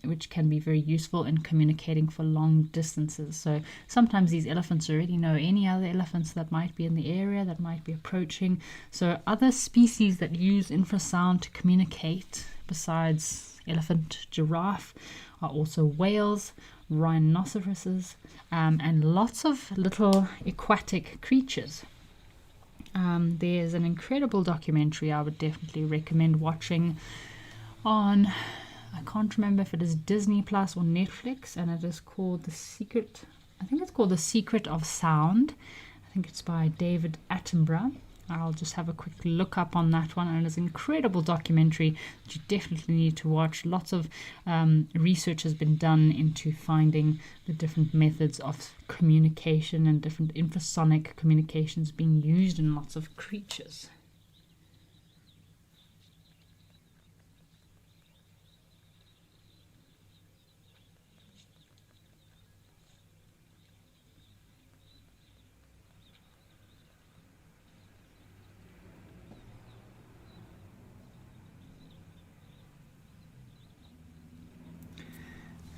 which can be very useful in communicating for long distances. So sometimes these elephants already know any other elephants that might be in the area, that might be approaching. So other species that use infrasound to communicate besides elephant, giraffe are also whales, rhinoceroses, and lots of little aquatic creatures. There's an incredible documentary I would definitely recommend watching on, I can't remember if it is Disney Plus or Netflix, and it is called The Secret of Sound. I think it's by David Attenborough. I'll just have a quick look up on that one, and it's an incredible documentary that you definitely need to watch. Lots of research has been done into finding the different methods of communication and different infrasonic communications being used in lots of creatures.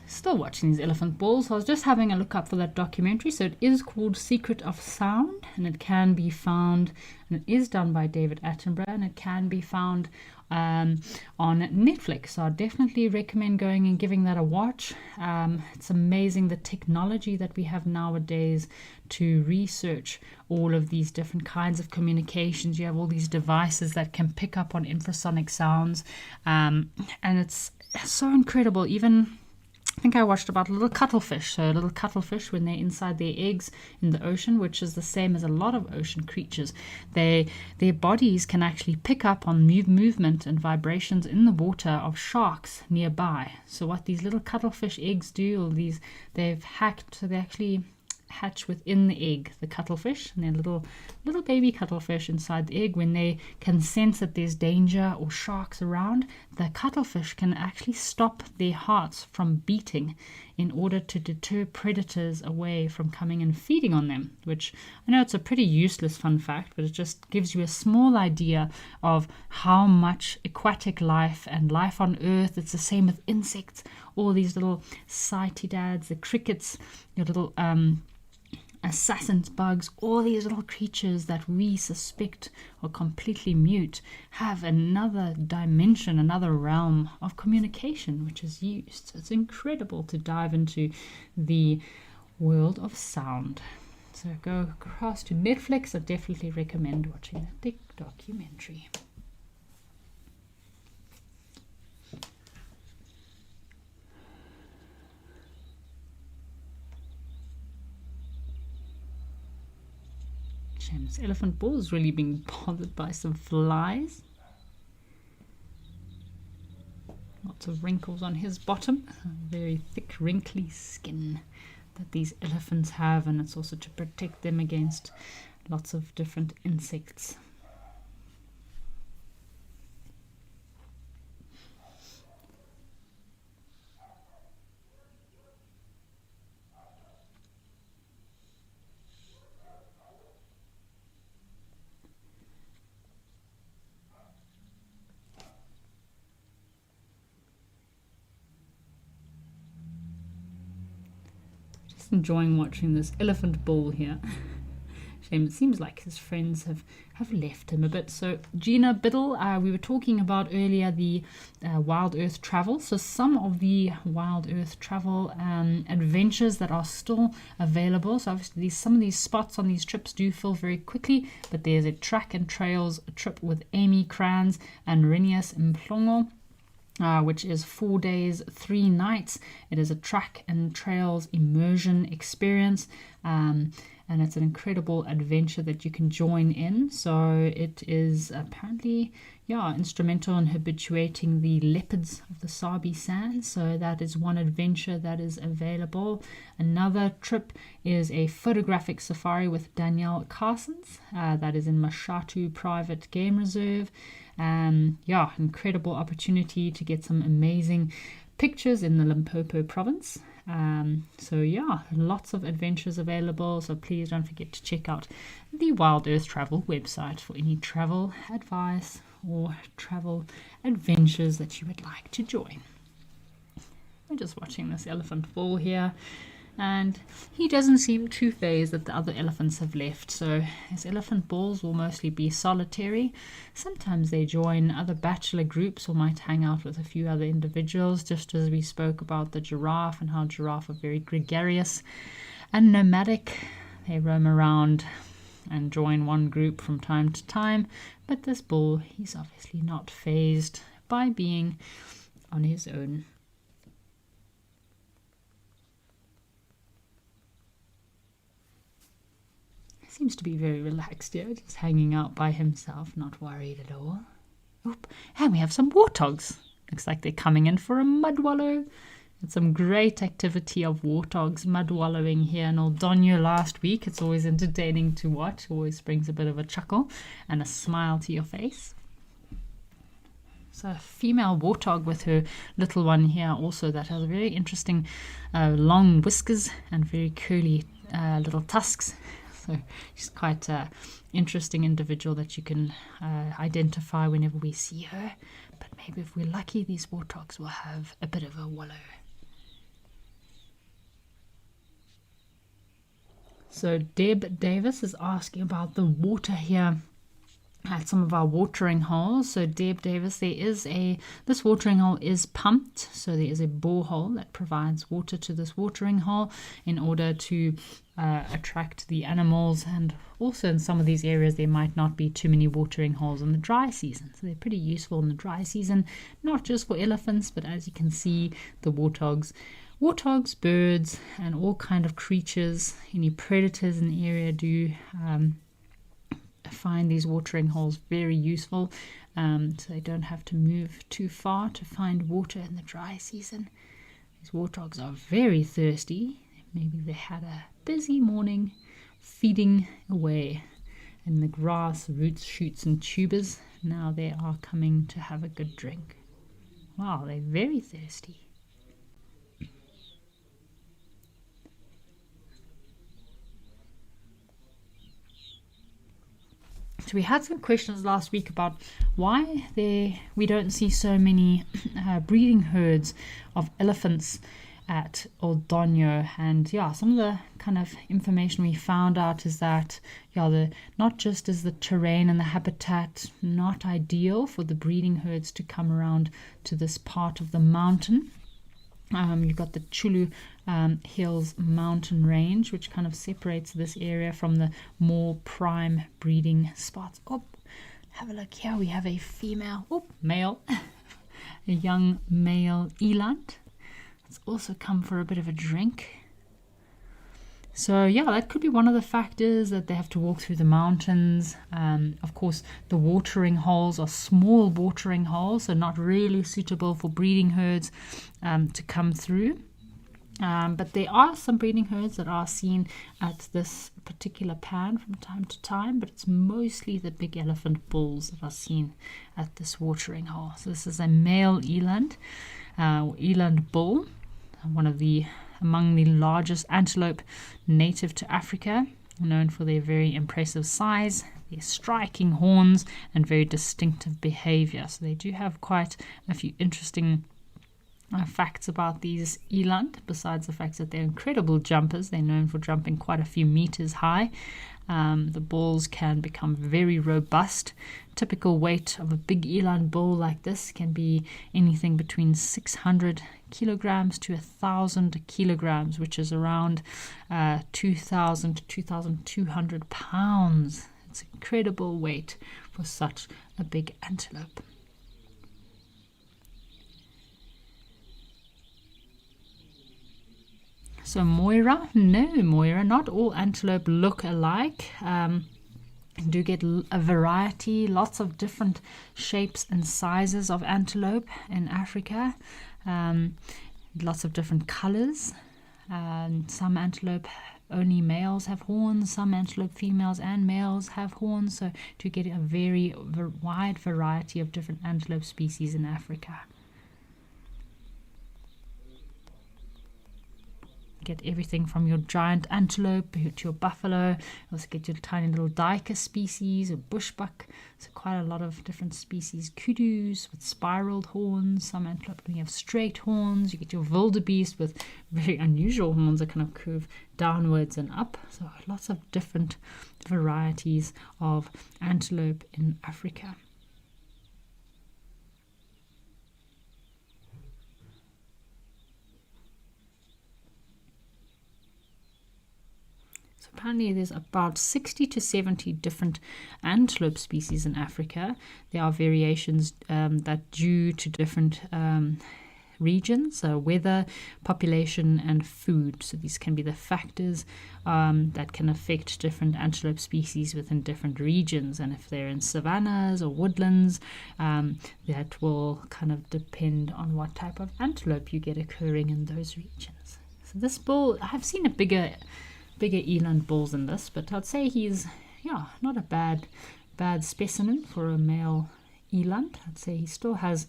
Still watching these elephant balls. I was just having a look up for that documentary. So it is called Secret of Sound, and it can be found, and it is done by David Attenborough, and it can be found on Netflix. So I definitely recommend going and giving that a watch. It's amazing the technology that we have nowadays to research all of these different kinds of communications. You have all these devices that can pick up on infrasonic sounds, and it's so incredible. Even I think I watched about little cuttlefish. So little cuttlefish, when they're inside their eggs in the ocean, which is the same as a lot of ocean creatures, their bodies can actually pick up on movement and vibrations in the water of sharks nearby. So what these little cuttlefish eggs do, they actually hatch within the egg, the cuttlefish, and they're little baby cuttlefish inside the egg. When they can sense that there's danger or sharks around, the cuttlefish can actually stop their hearts from beating in order to deter predators away from coming and feeding on them, which I know it's a pretty useless fun fact, but it just gives you a small idea of how much aquatic life and life on Earth, it's the same with insects, all these little cytidads, the crickets, your little assassins, bugs, all these little creatures that we suspect are completely mute have another dimension, another realm of communication which is used. It's incredible to dive into the world of sound. So go across to Netflix. I definitely recommend watching that documentary. This elephant ball is really being bothered by some flies. Lots of wrinkles on his bottom. A very thick, wrinkly skin that these elephants have, and it's also to protect them against lots of different insects. Just enjoying watching this elephant bull here. Shame, it seems like his friends have left him a bit. So Gina Biddle, we were talking about earlier the Wild Earth travel. So some of the Wild Earth travel adventures that are still available. So obviously some of these spots on these trips do fill very quickly, but there's a track and trails trip with Amy Kranz and Renius Mplongo. Which is 4 days, 3 nights. It is a track and trails immersion experience, and it's an incredible adventure that you can join in. So it is apparently, instrumental in habituating the leopards of the Sabi Sands. So that is one adventure that is available. Another trip is a photographic safari with Danielle Carsons. That is in Mashatu Private Game Reserve. Incredible opportunity to get some amazing pictures in the Limpopo province. Lots of adventures available. So please don't forget to check out the Wild Earth Travel website for any travel advice or travel adventures that you would like to join. We're just watching this elephant bull here, and he doesn't seem too fazed that the other elephants have left. So his elephant bulls will mostly be solitary. Sometimes they join other bachelor groups or might hang out with a few other individuals, just as we spoke about the giraffe and how giraffe are very gregarious and nomadic. They roam around and join one group from time to time, but this bull, he's obviously not fazed by being on his own. Seems to be very relaxed here, just hanging out by himself, not worried at all. Oop, and we have some warthogs. Looks like they're coming in for a mud wallow. It's some great activity of warthogs mud wallowing here in Old Donyo last week. It's always entertaining to watch, always brings a bit of a chuckle and a smile to your face. So a female warthog with her little one here also that has very interesting long whiskers and very curly little tusks. So she's quite an interesting individual that you can identify whenever we see her. But maybe if we're lucky, these warthogs will have a bit of a wallow. So Deb Davis is asking about the water here at some of our watering holes. So Deb Davis, this watering hole is pumped. So there is a borehole that provides water to this watering hole in order to attract the animals, and also in some of these areas there might not be too many watering holes in the dry season, so they're pretty useful in the dry season, not just for elephants, but as you can see, the warthogs, birds, and all kind of creatures, any predators in the area do find these watering holes very useful, so they don't have to move too far to find water in the dry season. These warthogs are very thirsty. Maybe they had a busy morning feeding away in the grass, roots, shoots and tubers. Now they are coming to have a good drink. Wow, they're very thirsty. So we had some questions last week about why we don't see so many breeding herds of elephants at Old Donyo, and some of the kind of information we found out is that not just is the terrain and the habitat not ideal for the breeding herds to come around to this part of the mountain. You've got the Chulu Hills mountain range, which kind of separates this area from the more prime breeding spots. Oh, have a look here. We have a male, a young male eland. It's also come for a bit of a drink. So that could be one of the factors, that they have to walk through the mountains. Of course, the watering holes are small watering holes, so not really suitable for breeding herds to come through. But there are some breeding herds that are seen at this particular pan from time to time, but it's mostly the big elephant bulls that are seen at this watering hole. So this is a male eland, eland bull, among the largest antelope native to Africa, known for their very impressive size, their striking horns, and very distinctive behavior. So they do have quite a few interesting facts about these eland, besides the fact that they're incredible jumpers. They're known for jumping quite a few meters high. The bulls can become very robust. Typical weight of a big eland bull like this can be anything between 600 kilograms to 1,000 kilograms, which is around 2,000 to 2,200 pounds. It's incredible weight for such a big antelope. So Moira, no Moira, not all antelope look alike. You do get a variety, lots of different shapes and sizes of antelope in Africa. Lots of different colors. Some antelope, only males have horns. Some antelope, females and males have horns. So to get a very wide variety of different antelope species in Africa. Get everything from your giant antelope to your buffalo. You also get your tiny little duiker species or bushbuck. So quite a lot of different species. Kudus with spiraled horns. Some antelope only have straight horns. You get your wildebeest with very unusual horns that kind of curve downwards and up. So lots of different varieties of antelope in Africa. Apparently there's about 60 to 70 different antelope species in Africa. There are variations that due to different regions, so weather, population and food. So these can be the factors that can affect different antelope species within different regions. And if they're in savannas or woodlands, that will kind of depend on what type of antelope you get occurring in those regions. So this bull, I've seen a bigger eland bulls than this, but I'd say he's not a bad specimen for a male eland. I'd say he still has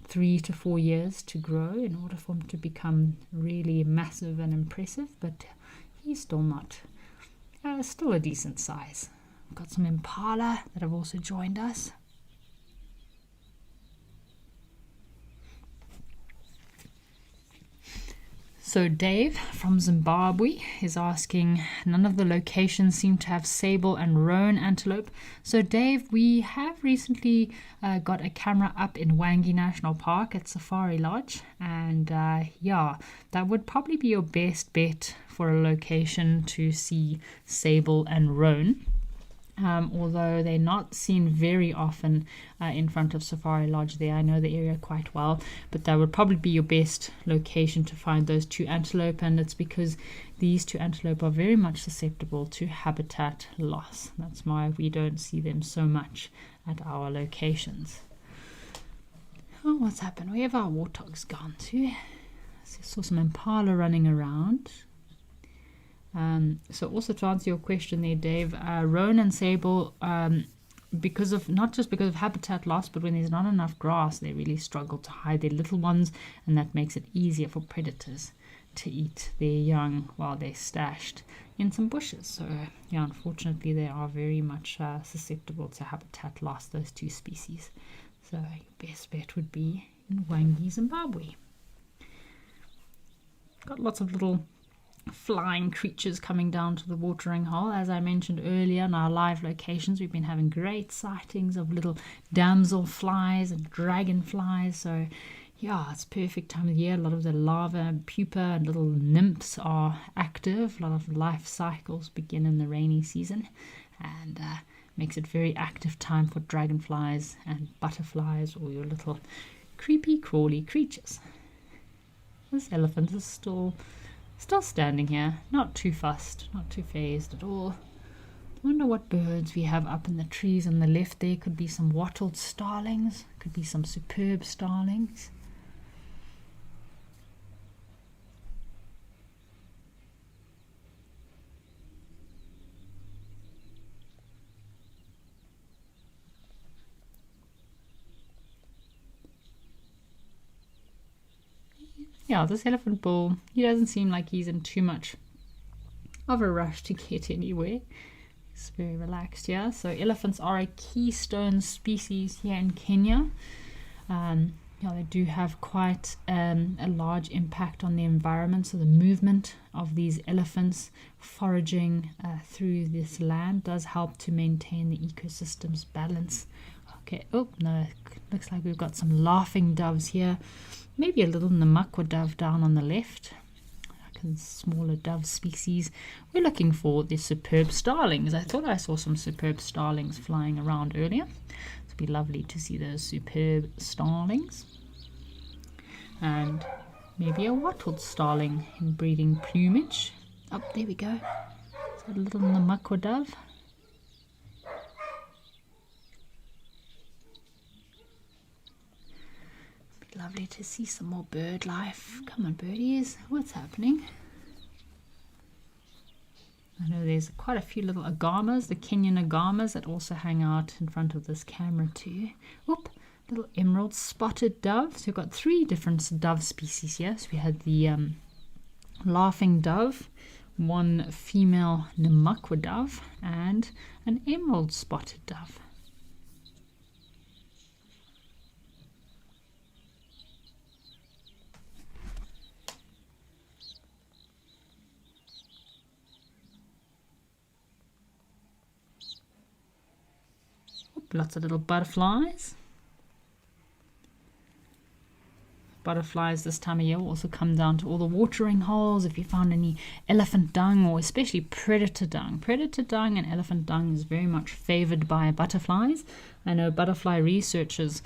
3 to 4 years to grow in order for him to become really massive and impressive, but he's still not still a decent size. We've got some impala that have also joined us. So Dave from Zimbabwe is asking, none of the locations seem to have sable and roan antelope. So Dave, we have recently got a camera up in Wangi National Park at Safari Lodge, and that would probably be your best bet for a location to see sable and roan. Although they're not seen very often in front of Safari Lodge there. I know the area quite well, but that would probably be your best location to find those two antelope, and it's because these two antelope are very much susceptible to habitat loss. That's why we don't see them so much at our locations. Oh, what's happened? Where have our warthogs gone to? I saw some impala running around. So also to answer your question there, Dave, roan and sable, because of not just because of habitat loss, but when there's not enough grass, they really struggle to hide their little ones, and that makes it easier for predators to eat their young while they're stashed in some bushes. So unfortunately they are very much susceptible to habitat loss, those two species. So your best bet would be in Wangi, Zimbabwe. Got lots of little flying creatures coming down to the watering hole. As I mentioned earlier, in our live locations we've been having great sightings of little damselflies and dragonflies. So it's perfect time of year. A lot of the larvae and pupa and little nymphs are active. A lot of life cycles begin in the rainy season, and makes it very active time for dragonflies and butterflies, or your little creepy crawly creatures. This elephant is still standing here, not too fussed, not too phased at all. I wonder what birds we have up in the trees on the left there. Could be some wattled starlings, could be some superb starlings. This elephant bull, he doesn't seem like he's in too much of a rush to get anywhere. He's very relaxed here. So elephants are a keystone species here in Kenya. Yeah, they do have quite a large impact on the environment. So the movement of these elephants foraging through this land does help to maintain the ecosystem's balance. Okay, oh no, looks like we've got some laughing doves here. Maybe a little namakwa dove down on the left. Smaller dove species. We're looking for the superb starlings. I thought I saw some superb starlings flying around earlier. It'd be lovely to see those superb starlings. And maybe a wattled starling in breeding plumage. Oh, there we go. It's a little namakwa dove. Be lovely to see some more bird life. Come on, birdies. What's happening? I know there's quite a few little agamas, the Kenyan agamas, that also hang out in front of this camera too. Whoop, little emerald spotted dove. So we've got 3 different dove species here. So we had the laughing dove, one female namakwa dove, and an emerald spotted dove. Lots of little butterflies. Butterflies this time of year will also come down to all the watering holes. If you found any elephant dung, or especially predator dung. Predator dung and elephant dung is very much favored by butterflies. I know butterfly researchers,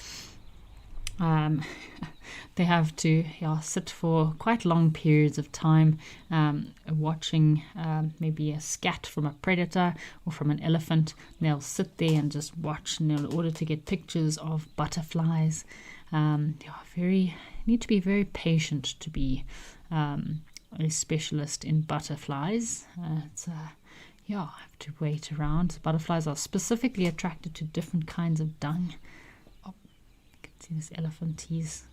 they have to sit for quite long periods of time watching maybe a scat from a predator or from an elephant. They'll sit there and just watch in order to get pictures of butterflies. Need to be very patient to be a specialist in butterflies. Have to wait around. Butterflies are specifically attracted to different kinds of dung. Oh, you can see this elephant. He's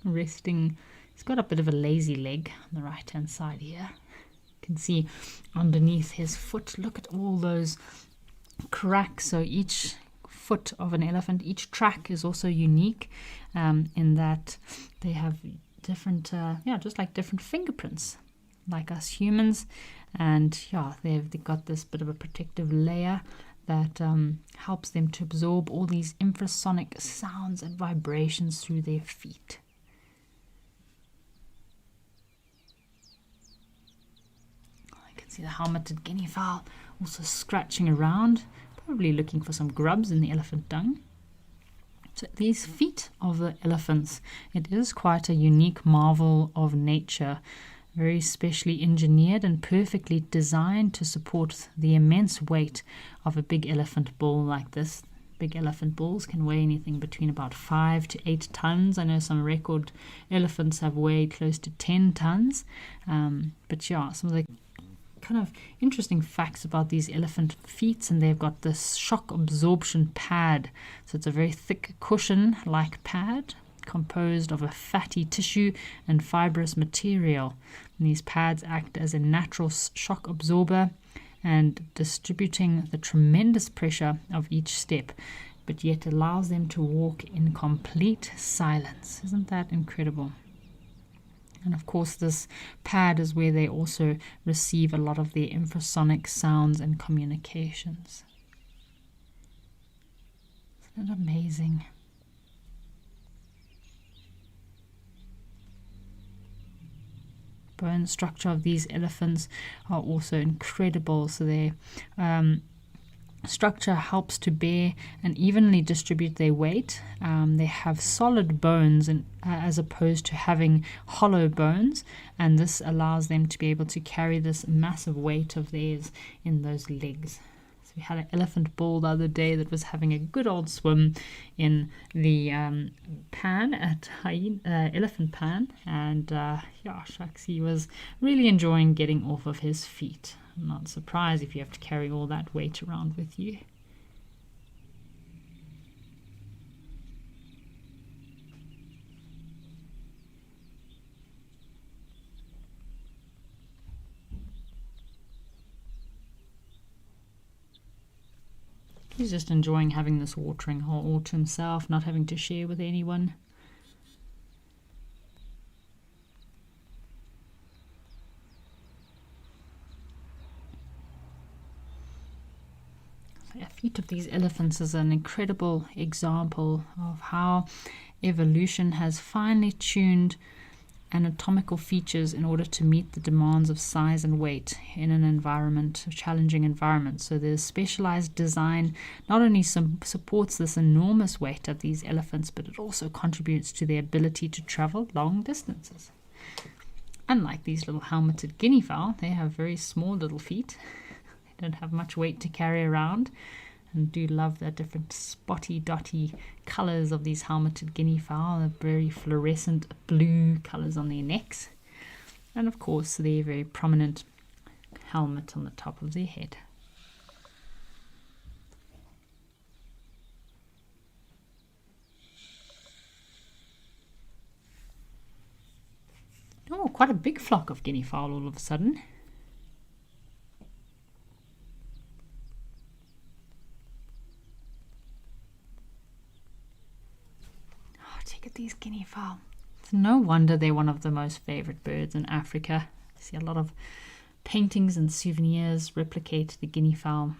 resting. He's got a bit of a lazy leg on the right hand side here. You can see underneath his foot, look at all those cracks. So each foot of an elephant, each track is also unique in that they have different just like different fingerprints like us humans. And they've got this bit of a protective layer that helps them to absorb all these infrasonic sounds and vibrations through their feet. See the helmeted guinea fowl also scratching around, probably looking for some grubs in the elephant dung. So these feet of the elephants, it is quite a unique marvel of nature, very specially engineered and perfectly designed to support the immense weight of a big elephant bull like this. Big elephant bulls can weigh anything between about 5 to 8 tons. I know some record elephants have weighed close to 10 tons. Some of the kind of interesting facts about these elephant feet, and they've got this shock absorption pad. So it's a very thick cushion like pad composed of a fatty tissue and fibrous material. And these pads act as a natural shock absorber and distributing the tremendous pressure of each step, but yet allows them to walk in complete silence. Isn't that incredible? And of course, this pad is where they also receive a lot of their infrasonic sounds and communications. Isn't that amazing? Bone structure of these elephants are also incredible. So their structure helps to bear and evenly distribute their weight. They have solid bones as opposed to having hollow bones, and this allows them to be able to carry this massive weight of theirs in those legs. So we had an elephant bull the other day that was having a good old swim in the pan at Elephant Pan, and shucks, he was really enjoying getting off of his feet. I'm not surprised if you have to carry all that weight around with you. He's just enjoying having this watering hole all to himself, not having to share with anyone. feet of these elephants is an incredible example of how evolution has finely tuned anatomical features in order to meet the demands of size and weight in an environment, a challenging environment. So the specialized design not only supports this enormous weight of these elephants, but it also contributes to their ability to travel long distances. Unlike these little helmeted guinea fowl, they have very small little feet. They don't have much weight to carry around, and do love the different spotty dotty colors of these helmeted guinea fowl, the very fluorescent blue colors on their necks, and of course their very prominent helmet on the top of their head. Oh, quite a big flock of guinea fowl all of a sudden. Look at these guinea fowl. It's no wonder they're one of the most favorite birds in Africa. I see a lot of paintings and souvenirs replicate the guinea fowl.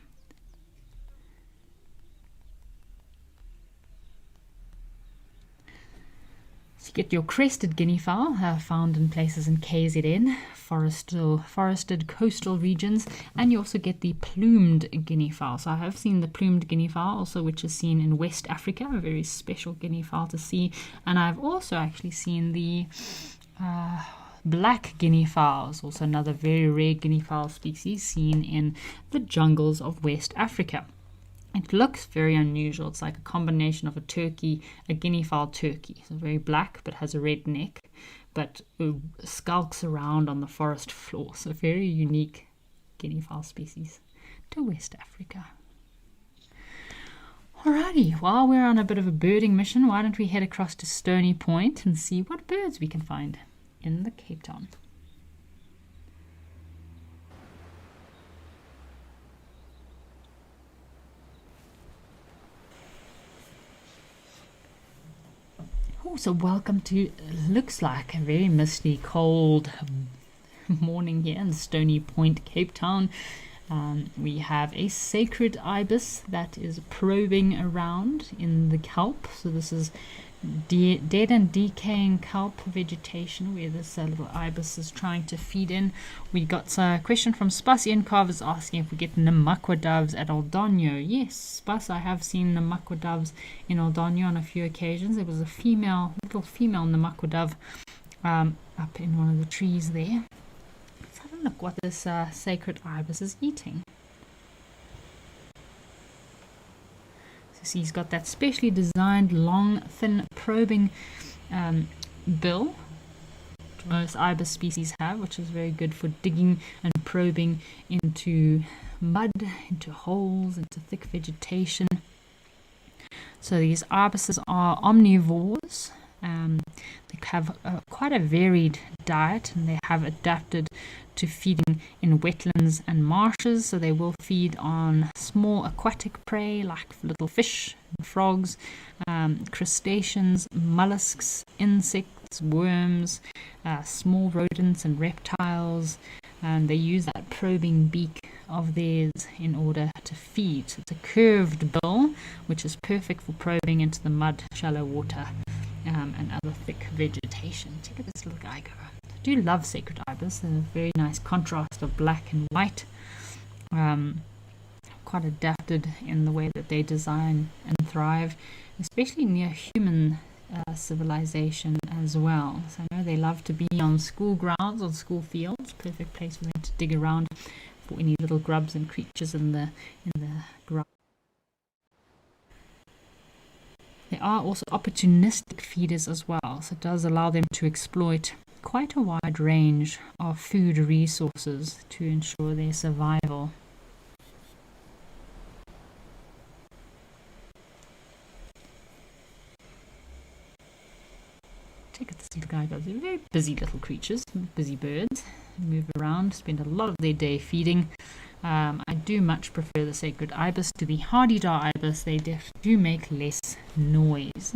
So you get your crested guinea fowl, found in places in KZN, forested coastal regions, and you also get the plumed guinea fowl. So I have seen the plumed guinea fowl also, which is seen in West Africa, a very special guinea fowl to see. And I've also actually seen the black guinea fowls, also another very rare guinea fowl species seen in the jungles of West Africa. It looks very unusual. It's like a combination of a guinea fowl turkey. So very black, but has a red neck, but skulks around on the forest floor. So very unique guinea fowl species to West Africa. Alrighty, while we're on a bit of a birding mission, why don't we head across to Stony Point and see what birds we can find in the Cape Town. So welcome to, looks like a very misty, cold morning here in Stony Point, Cape Town. We have a sacred ibis that is probing around in the kelp. So this is dead and decaying kelp vegetation where this little ibis is trying to feed in. We got a question from Spas Carvers asking if we get namakwa doves at Aldonyo. Yes, Spas, I have seen namakwa doves in Aldonyo on a few occasions. There was a little female namakwa dove up in one of the trees there. Let's have a look what this sacred ibis is eating. So he's got that specially designed long, thin, probing bill, which most ibis species have, which is very good for digging and probing into mud, into holes, into thick vegetation. So these ibises are omnivores. They have quite a varied diet, and they have adapted to feeding in wetlands and marshes. So they will feed on small aquatic prey like little fish, frogs, crustaceans, mollusks, insects, worms, small rodents and reptiles. And they use that probing beak of theirs in order to feed. So it's a curved bill, which is perfect for probing into the mud, shallow water, and other thick vegetation. Check out this little guy go. I do love sacred ibis. A very nice contrast of black and white. Quite adapted in the way that they design and thrive, especially near human civilization as well. So I know they love to be on school grounds, on school fields. Perfect place for them to dig around for any little grubs and creatures in the ground. They are also opportunistic feeders as well, so it does allow them to exploit quite a wide range of food resources to ensure their survival. Check out this little guy goes. They're very busy little creatures, busy birds. They move around, spend a lot of their day feeding. I do much prefer the sacred ibis to the hardy dar ibis. They do make less noise.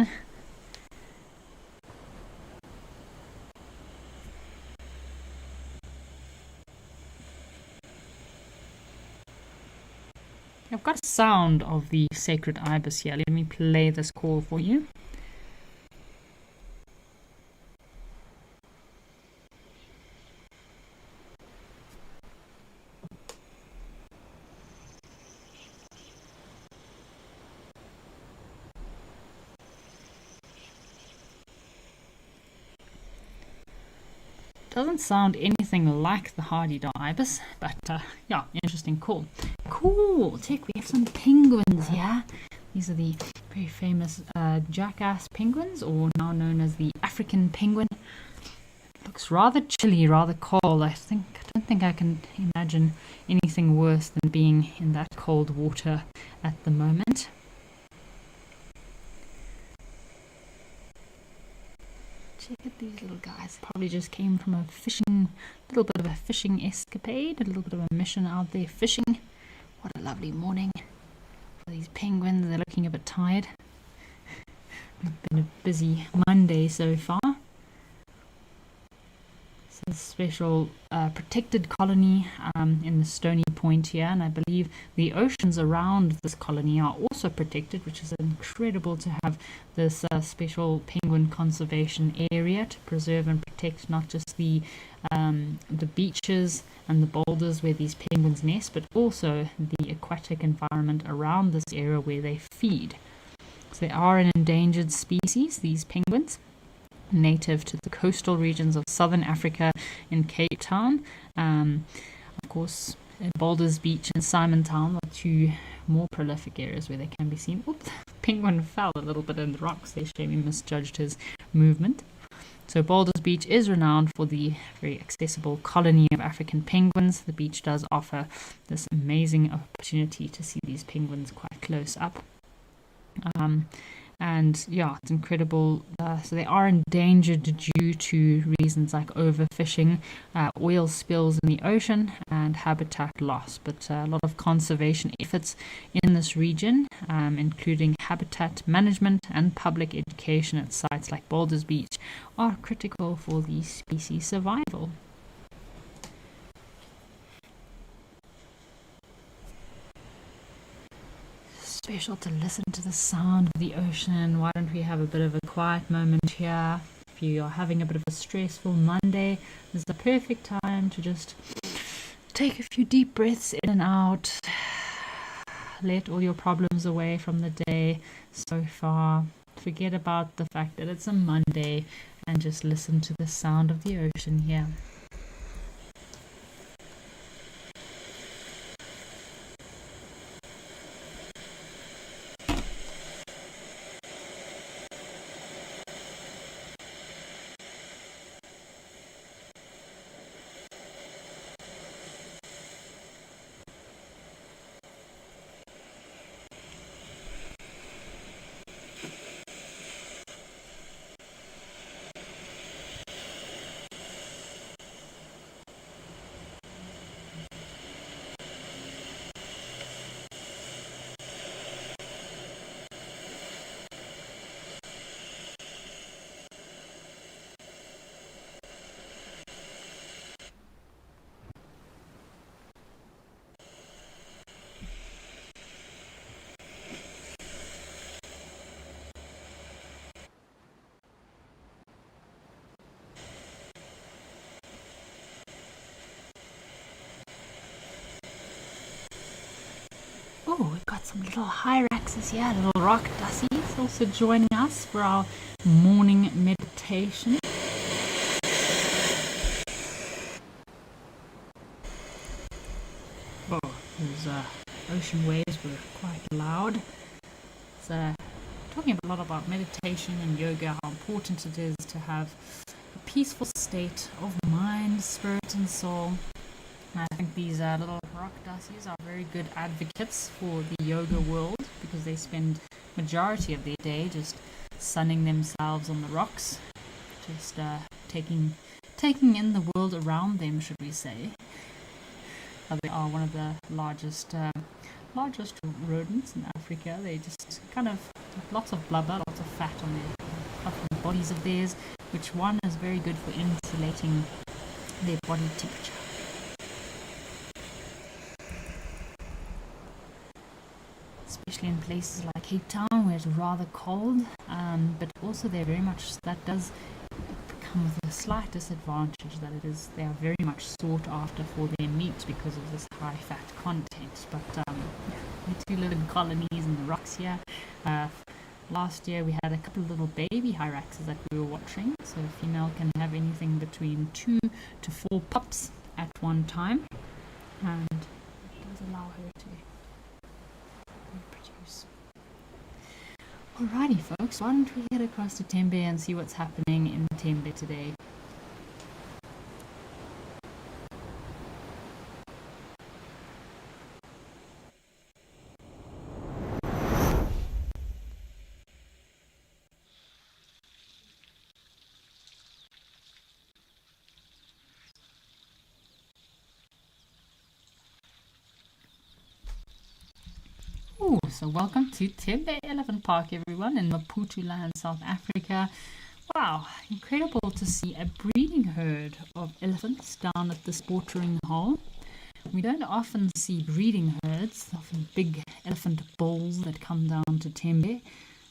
Of got a sound of the sacred ibis here. Let me play this call for you. Doesn't sound anything like the hardy-dar ibis, but yeah, interesting call. Cool, check, we have some penguins here. These are the very famous jackass penguins, or now known as the African penguin. Looks rather chilly, rather cold. I don't think I can imagine anything worse than being in that cold water at the moment. Check out these little guys. Probably just came from a little bit of a fishing escapade, a little bit of a mission out there fishing. What a lovely morning for these penguins. They're looking a bit tired. It's been a busy Monday so far. It's a special protected colony in the Stony Point here, and I believe the oceans around this colony are also protected, which is incredible to have this special penguin conservation area to preserve and protect not just the beaches and the boulders where these penguins nest, but also the aquatic environment around this area where they feed. So they are an endangered species, these penguins, native to the coastal regions of southern Africa in Cape Town. Of course, Boulders Beach and Simontown are two more prolific areas where they can be seen. Oops, penguin fell a little bit in the rocks there. Shame we misjudged his movement. So Boulders Beach is renowned for the very accessible colony of African penguins. The beach does offer this amazing opportunity to see these penguins quite close up. And yeah, it's incredible. So they are endangered due to reasons like overfishing, oil spills in the ocean, and habitat loss. But a lot of conservation efforts in this region, including habitat management and public education at sites like Boulders Beach, are critical for the species survival. Special to listen to the sound of the ocean. Why don't we have a bit of a quiet moment here? If you are having a bit of a stressful Monday, this is the perfect time to just take a few deep breaths in and out. Let all your problems away from the day so far. Forget about the fact that it's a Monday and just listen to the sound of the ocean here. Oh, we've got some little hyraxes here, little rock dussies, also joining us for our morning meditation. Oh, those ocean waves were quite loud. So, talking a lot about meditation and yoga, how important it is to have a peaceful state of mind, spirit, and soul. I think these little rock dussies are very good advocates for the yoga world because they spend majority of their day just sunning themselves on the rocks, just taking in the world around them, should we say. They are one of the largest rodents in Africa. They just kind of lots of blubber, lots of fat on their bodies of theirs, which one is very good for insulating their body temperature. especially in places like Cape Town where it's rather cold. But also they're very much, that does come with a slight disadvantage, that they are very much sought after for their meat because of this high fat content. But they do live in colonies in the rocks here. Last year we had a couple of little baby hyraxes that we were watching. So a female can have anything between 2 to 4 pups at one time, and it does allow her to reproduce. Alrighty folks, why don't we head across to Tembe and see what's happening in Tembe today. So welcome to Tembe Elephant Park, everyone, in Maputo land, South Africa. Wow, incredible to see a breeding herd of elephants down at this watering hole. We don't often see breeding herds, often big elephant bulls that come down to Tembe.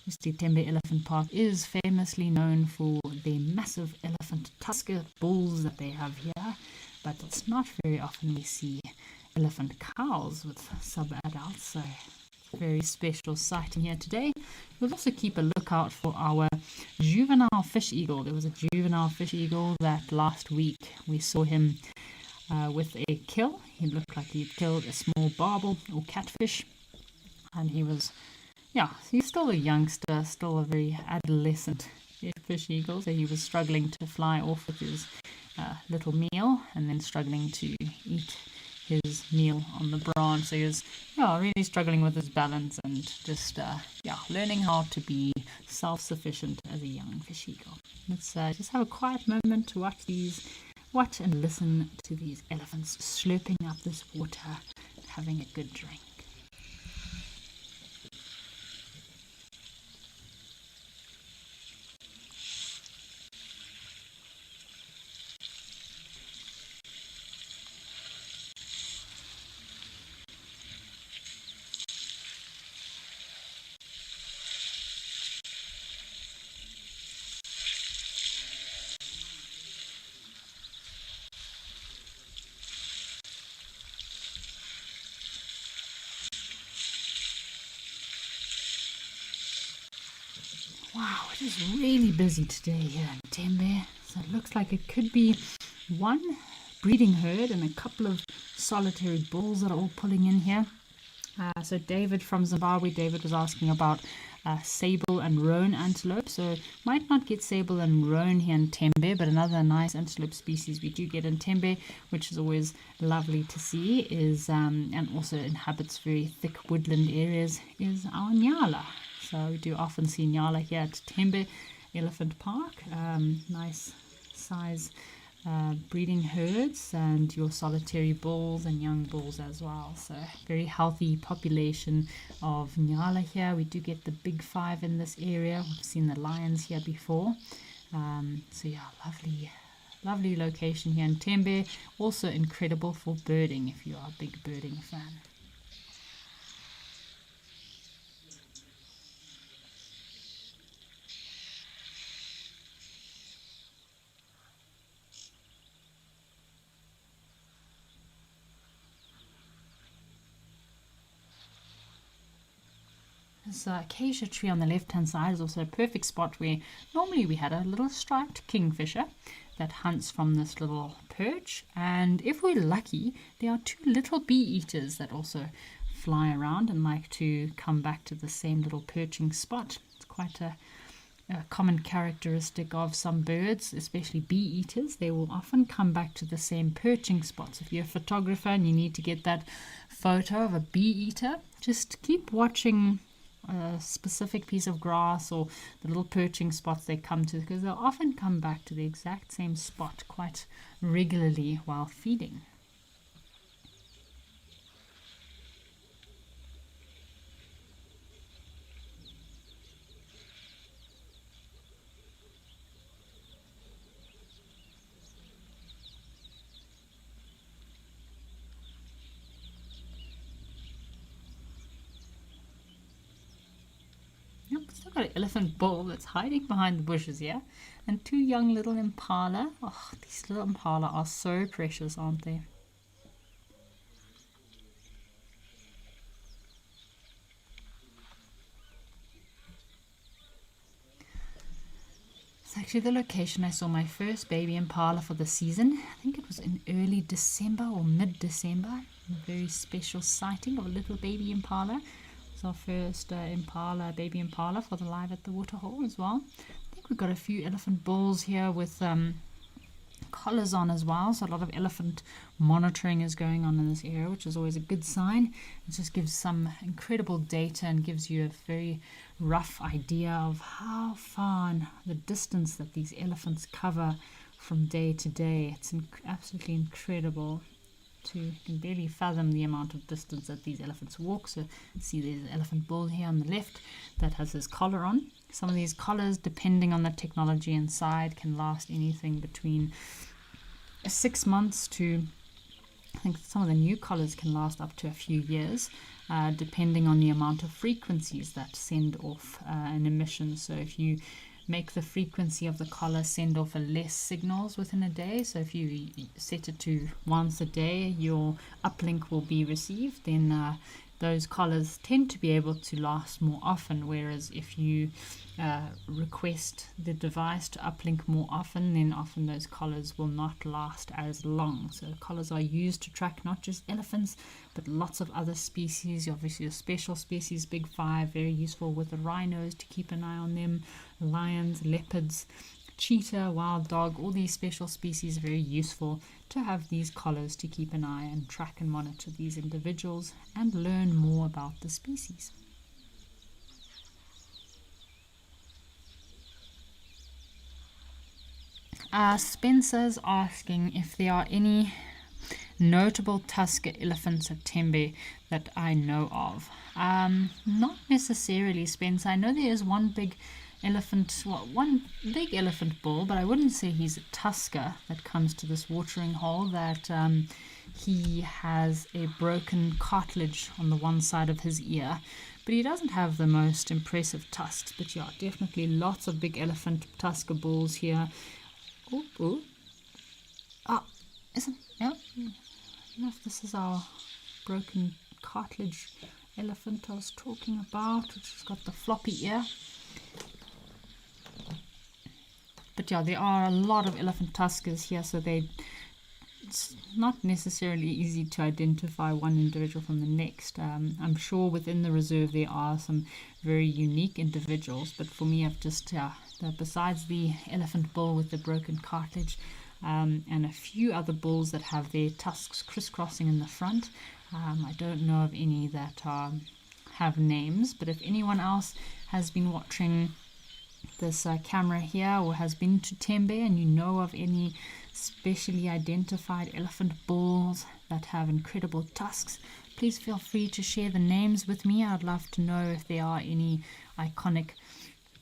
Obviously, Tembe Elephant Park is famously known for the massive elephant tusker bulls that they have here, but it's not very often we see elephant cows with sub-adults, so very special sighting here today. We'll also keep a lookout for our juvenile fish eagle. There was a juvenile fish eagle that last week we saw him with a kill. He looked like he'd killed a small barbel or catfish, and he's still a youngster, still a very adolescent fish eagle, so he was struggling to fly off with his little meal and then struggling to eat his meal on the branch. So he was really struggling with his balance and just learning how to be self-sufficient as a young fish eagle. Let's just have a quiet moment to watch and listen to these elephants slurping up this water and having a good drink. Wow, it is really busy today here in Tembe. So it looks like it could be one breeding herd and a couple of solitary bulls that are all pulling in here. So David from Zimbabwe, David was asking about sable and roan antelope. So might not get sable and roan here in Tembe, but another nice antelope species we do get in Tembe, which is always lovely to see, is and also inhabits very thick woodland areas, is our nyala. So we do often see nyala here at Tembe Elephant Park. Nice size breeding herds, and your solitary bulls and young bulls as well. So very healthy population of nyala here. We do get the big five in this area. We've seen the lions here before. So yeah, lovely location here in Tembe. Also incredible for birding if you are a big birding fan. This acacia tree on the left hand side is also a perfect spot where normally we had a little striped kingfisher that hunts from this little perch, and if we're lucky there are two little bee eaters that also fly around and like to come back to the same little perching spot. It's quite a common characteristic of some birds, especially bee eaters. They will often come back to the same perching spots. If you're a photographer and you need to get that photo of a bee eater, just keep watching a specific piece of grass or the little perching spots they come to, because they'll often come back to the exact same spot quite regularly while feeding. got an elephant bull that's hiding behind the bushes here, and two young little impala. Oh, these little impala are so precious, aren't they? It's actually the location I saw my first baby impala for the season. I think it was in early December or mid-December. A very special sighting of a little baby impala. It's our first baby impala for the live at the waterhole as well. I think we've got a few elephant bulls here with collars on as well, so a lot of elephant monitoring is going on in this area, which is always a good sign. It just gives some incredible data and gives you a very rough idea of how far and the distance that these elephants cover from day to day. It's absolutely incredible. You can barely fathom the amount of distance that these elephants walk. So see, there's an elephant bull here on the left that has his collar on. Some of these collars, depending on the technology inside, can last anything between 6 months to, I think some of the new collars can last up to a few years, depending on the amount of frequencies that send off an emission. So if you make the frequency of the collar send off a less signals within a day, so if you set it to once a day your uplink will be received, then those collars tend to be able to last more often, whereas if you request the device to uplink more often, then often those collars will not last as long. So collars are used to track not just elephants but lots of other species. Obviously a special species, big five, very useful with the rhinos to keep an eye on them, lions, leopards, cheetah, wild dog, all these special species, very useful to have these collars to keep an eye and track and monitor these individuals and learn more about the species. Spencer's asking if there are any notable tusker elephants at Tembe that I know of. Not necessarily, Spencer. I know there is one big elephant bull, but I wouldn't say he's a tusker that comes to this watering hole, that he has a broken cartilage on the one side of his ear, but he doesn't have the most impressive tusks. But yeah, definitely lots of big elephant tusker bulls here. Isn't, yeah, I don't know if this is our broken cartilage elephant I was talking about, which has got the floppy ear. But yeah, there are a lot of elephant tuskers here, so it's not necessarily easy to identify one individual from the next. I'm sure within the reserve there are some very unique individuals, but for me, I've just, besides the elephant bull with the broken cartilage, and a few other bulls that have their tusks crisscrossing in the front, I don't know of any that have names. But if anyone else has been watching this camera here or has been to Tembe and you know of any specially identified elephant bulls that have incredible tusks, please feel free to share the names with me. I'd love to know if there are any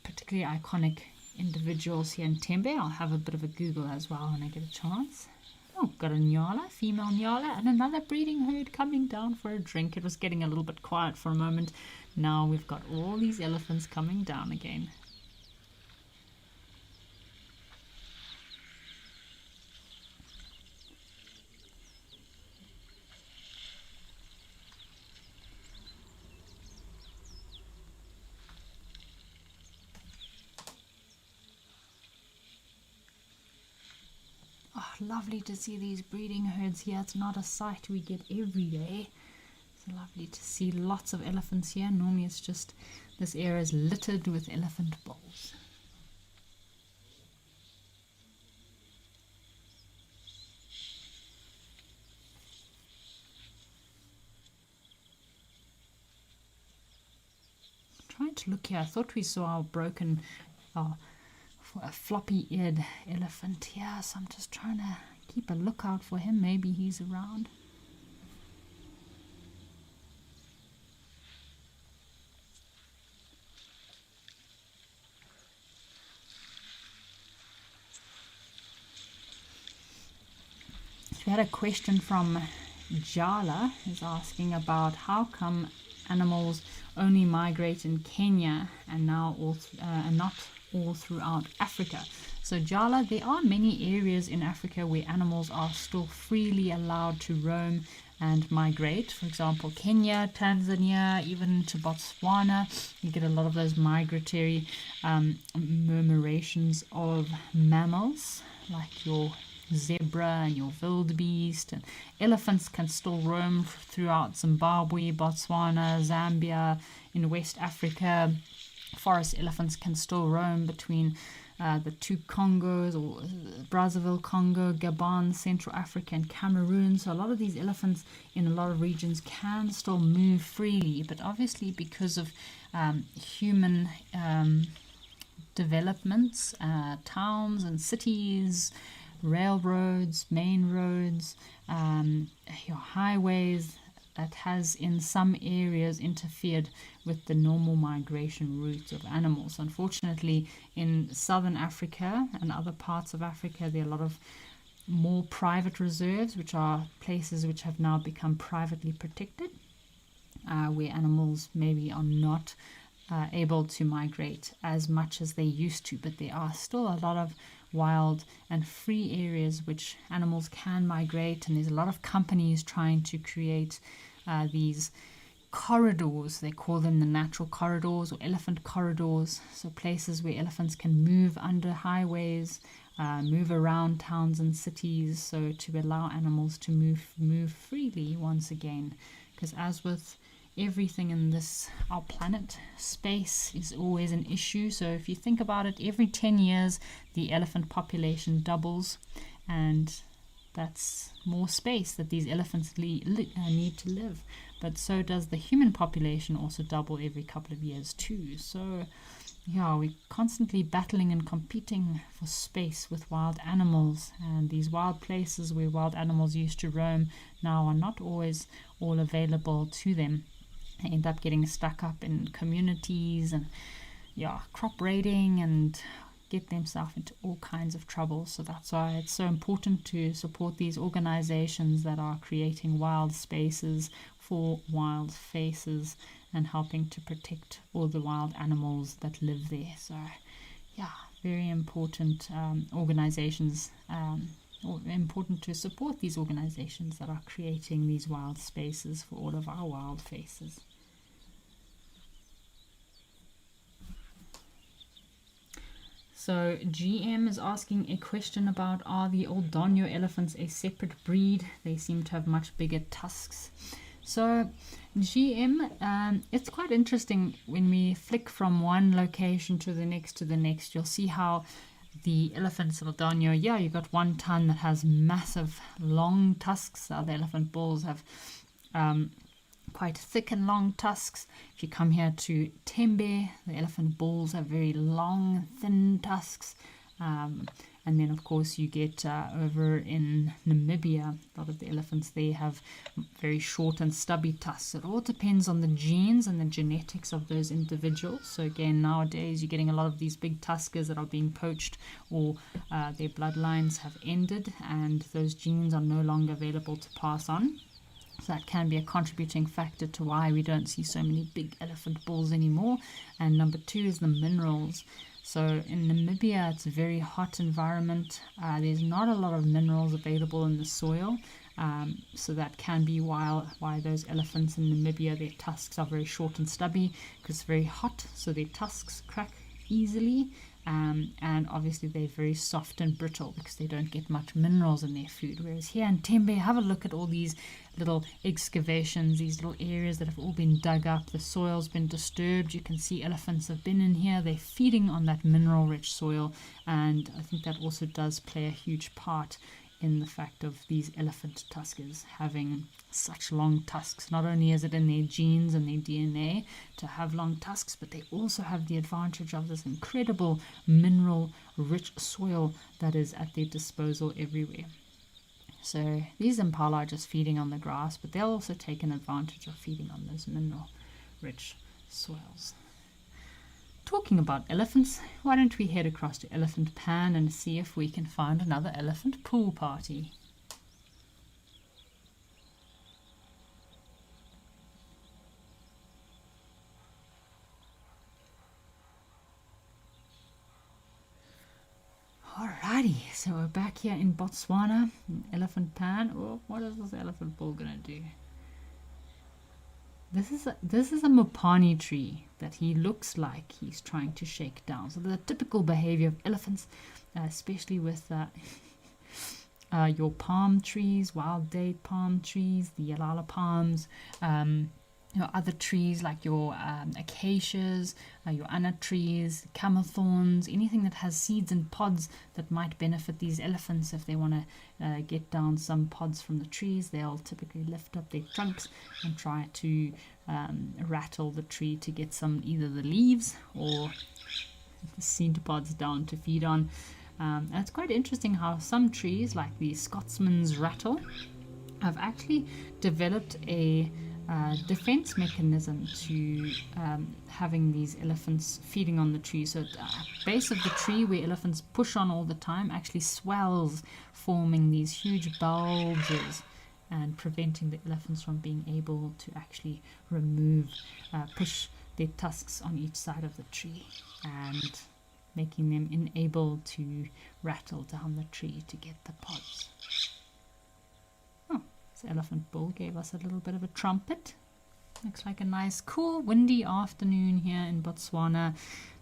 particularly iconic individuals here in Tembe. I'll have a bit of a Google as well when I get a chance. Oh, got a nyala, female nyala, and another breeding herd coming down for a drink. It was getting a little bit quiet for a moment. Now we've got all these elephants coming down again. Lovely to see these breeding herds here. It's not a sight we get every day. It's lovely to see lots of elephants here. Normally it's just this area is littered with elephant bulls. Trying to look here. I thought we saw our broken a floppy-eared elephant here, so I'm just trying to keep a lookout for him. Maybe he's around. We had a question from Jala, who's asking about how come animals only migrate in Kenya and now and not all throughout Africa. So Jala, there are many areas in Africa where animals are still freely allowed to roam and migrate. For example, Kenya, Tanzania, even to Botswana, you get a lot of those migratory murmurations of mammals like your zebra and your wildebeest, and elephants can still roam throughout Zimbabwe, Botswana, Zambia, in West Africa. Forest elephants can still roam between the two Congos, or Brazzaville, Congo, Gabon, Central Africa, and Cameroon. So a lot of these elephants in a lot of regions can still move freely, but obviously because of human developments, towns and cities, railroads, main roads, your highways, that has in some areas interfered with the normal migration routes of animals. Unfortunately, in southern Africa and other parts of Africa, there are a lot of more private reserves, which are places which have now become privately protected, where animals maybe are not able to migrate as much as they used to, but there are still a lot of wild and free areas which animals can migrate, and there's a lot of companies trying to create these corridors. They call them the natural corridors or elephant corridors, so places where elephants can move under highways, move around towns and cities, so to allow animals to move freely once again. Because as with everything in this, our planet, space is always an issue. So if you think about it, every 10 years the elephant population doubles, and that's more space that these elephants need to live. But so does the human population also double every couple of years too. So yeah, we're constantly battling and competing for space with wild animals, and these wild places where wild animals used to roam now are not always all available to them. They end up getting stuck up in communities and crop raiding and get themselves into all kinds of trouble. So that's why it's so important to support these organizations that are creating wild spaces for wild faces and helping to protect all the wild animals that live there. So very important organizations, important to support these organizations that are creating these wild spaces for all of our wild faces. So GM is asking a question about, are the Aldonio elephants a separate breed? They seem to have much bigger tusks. So GM, it's quite interesting when we flick from one location to the next, you'll see how the elephants of Aldonio, you got one ton that has massive long tusks. The other elephant bulls have quite thick and long tusks. If you come here to Tembe, the elephant bulls have very long, thin tusks. And then, of course, you get over in Namibia, a lot of the elephants there have very short and stubby tusks. It all depends on the genes and the genetics of those individuals. So again, nowadays you're getting a lot of these big tuskers that are being poached, or their bloodlines have ended and those genes are no longer available to pass on. So that can be a contributing factor to why we don't see so many big elephant bulls anymore. And number two is the minerals. So in Namibia, it's a very hot environment. There's not a lot of minerals available in the soil. So that can be why those elephants in Namibia, their tusks are very short and stubby, because it's very hot. So their tusks crack easily. And obviously they're very soft and brittle because they don't get much minerals in their food. Whereas here in Tembe, have a look at all these little excavations, these little areas that have all been dug up. The soil's been disturbed. You can see elephants have been in here. They're feeding on that mineral-rich soil, and I think that also does play a huge part in the fact of these elephant tuskers having such long tusks. Not only is it in their genes and their DNA to have long tusks, but they also have the advantage of this incredible mineral-rich soil that is at their disposal everywhere. So these impala are just feeding on the grass, but they'll also take an advantage of feeding on those mineral-rich soils. Talking about elephants, why don't we head across to Elephant Pan and see if we can find another elephant pool party. Alrighty, so we're back here in Botswana, elephant pan. Oh, what is this elephant bull gonna do? This is a mopani tree that he looks like he's trying to shake down. So the typical behavior of elephants, especially with your palm trees, wild date palm trees, the yalala palms, other trees like your acacias, your anna trees, camel thorns, anything that has seeds and pods that might benefit these elephants. If they want to get down some pods from the trees, they'll typically lift up their trunks and try to rattle the tree to get some, either the leaves or the seed pods down to feed on. And it's quite interesting how some trees, like the Scotsman's rattle, have actually developed a defense mechanism to having these elephants feeding on the tree. So the base of the tree where elephants push on all the time actually swells, forming these huge bulges and preventing the elephants from being able to actually push their tusks on each side of the tree and making them unable to rattle down the tree to get the pods. Elephant bull gave us a little bit of a trumpet. Looks like a nice cool windy afternoon here in Botswana.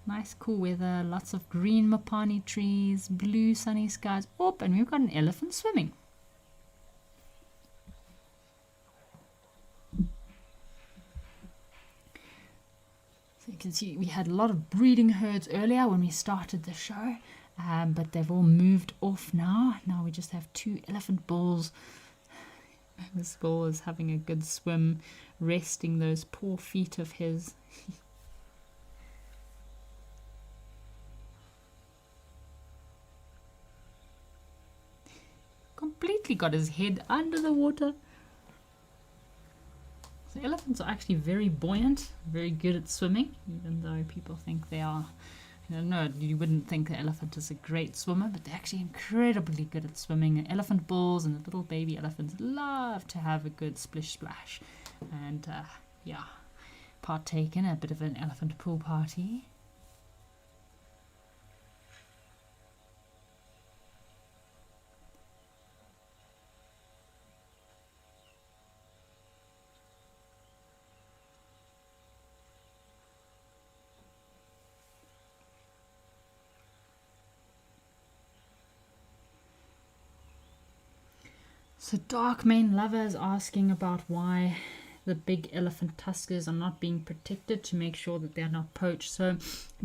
Nice cool weather, lots of green mopani trees, blue sunny skies. Oh, and we've got an elephant swimming. So you can see we had a lot of breeding herds earlier when we started the show, but they've all moved off now. Now we just have 2 elephant bulls. This bull is having a good swim, resting those poor feet of his. Completely got his head under the water. So elephants are actually very buoyant, very good at swimming, even though people think they are. No, you wouldn't think the elephant is a great swimmer, but they're actually incredibly good at swimming. And elephant bulls and the little baby elephants love to have a good splish splash and partake in a bit of an elephant pool party. So Dark Mane Lover is asking about why the big elephant tuskers are not being protected to make sure that they're not poached. So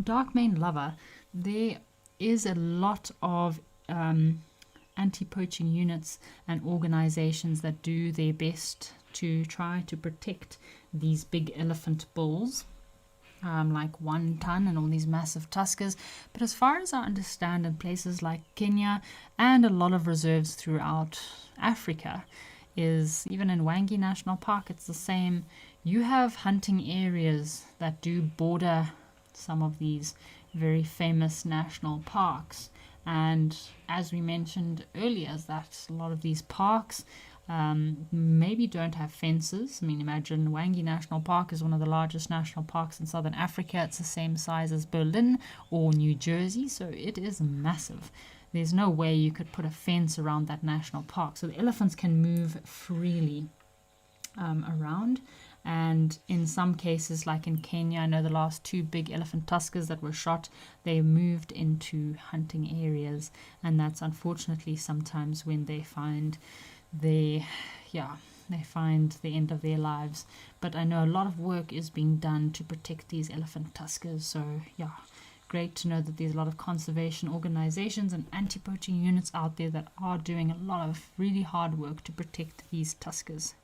Dark Mane Lover, there is a lot of anti-poaching units and organizations that do their best to try to protect these big elephant bulls. Like 1 ton and all these massive tuskers. But as far as I understand, in places like Kenya and a lot of reserves throughout Africa, is even in Wangi National Park, it's the same. You have hunting areas that do border some of these very famous national parks. And as we mentioned earlier, is that a lot of these parks maybe don't have fences. I mean, imagine Wangi National Park is one of the largest national parks in southern Africa. It's the same size as Berlin or New Jersey, so it is massive. There's no way you could put a fence around that national park, so the elephants can move freely around. And in some cases, like in Kenya, I know the last 2 big elephant tuskers that were shot, they moved into hunting areas, and that's unfortunately sometimes when they find the end of their lives. But I know a lot of work is being done to protect these elephant tuskers, so great to know that there's a lot of conservation organizations and anti-poaching units out there that are doing a lot of really hard work to protect these tuskers.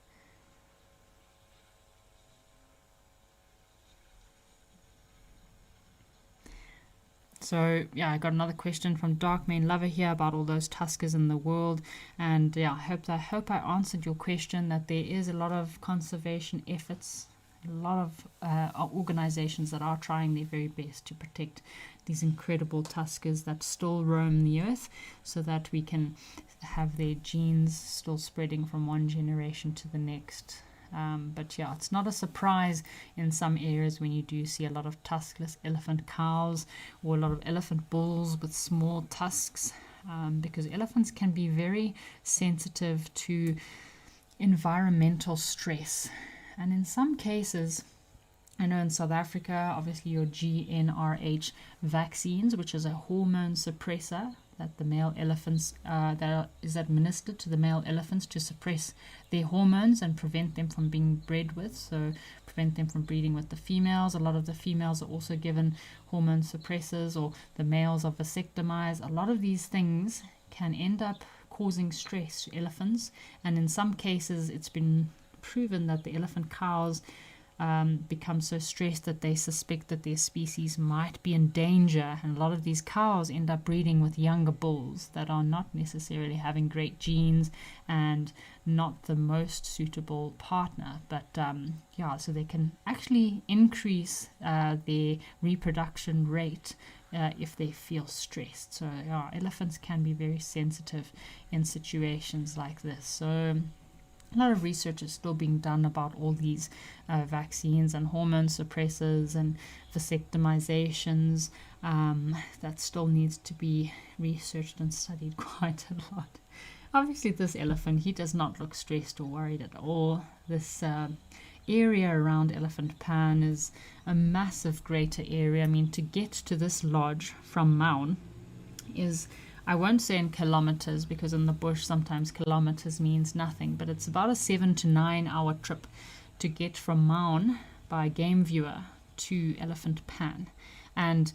So I got another question from Dark Mane Lover here about all those tuskers in the world, and I hope I answered your question, that there is a lot of conservation efforts, a lot of organizations that are trying their very best to protect these incredible tuskers that still roam the earth, so that we can have their genes still spreading from one generation to the next. But it's not a surprise in some areas when you do see a lot of tuskless elephant cows or a lot of elephant bulls with small tusks. because elephants can be very sensitive to environmental stress. And in some cases, I know in South Africa, obviously your GnRH vaccines, which is a hormone suppressor that the male elephants that is administered to the male elephants to suppress their hormones and prevent them from being bred with, so prevent them from breeding with the females. A lot of the females are also given hormone suppressors, or the males are vasectomized. A lot of these things can end up causing stress to elephants, and in some cases it's been proven that the elephant cows become so stressed that they suspect that their species might be in danger, and a lot of these cows end up breeding with younger bulls that are not necessarily having great genes and not the most suitable partner. But so they can actually increase their reproduction rate if they feel stressed. So elephants can be very sensitive in situations like this. So a lot of research is still being done about all these vaccines and hormone suppressors and vasectomizations. That still needs to be researched and studied quite a lot. Obviously, this elephant, he does not look stressed or worried at all. This area around Elephant Pan is a massive greater area. I mean, to get to this lodge from Maun is, I won't say in kilometers, because in the bush sometimes kilometers means nothing, but it's about a 7 to 9 hour trip to get from Maun by game viewer to Elephant Pan. And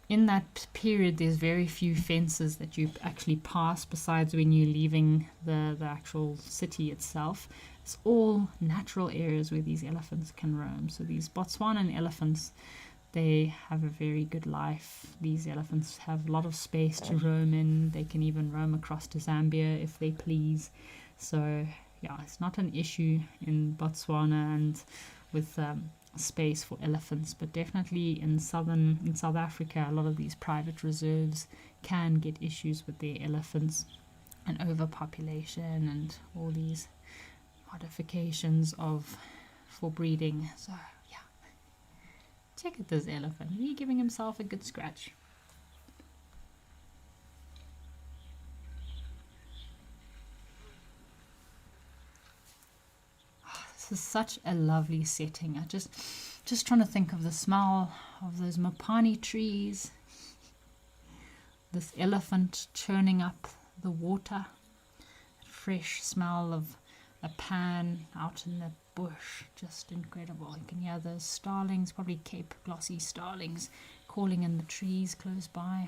in that period there's very few fences that you actually pass besides when you're leaving the actual city itself. It's all natural areas where these elephants can roam. So these Botswanan elephants, they have a very good life. These elephants have a lot of space to roam in. They can even roam across to Zambia if they please. So it's not an issue in Botswana and with space for elephants, but definitely in South Africa, a lot of these private reserves can get issues with their elephants and overpopulation and all these modifications for breeding. So check at this elephant. He's giving himself a good scratch. This is such a lovely setting. I just trying to think of the smell of those mopani trees. This elephant churning up the water. Fresh smell of a pan out in the bush, just incredible. You can hear those starlings, probably Cape glossy starlings, calling in the trees close by.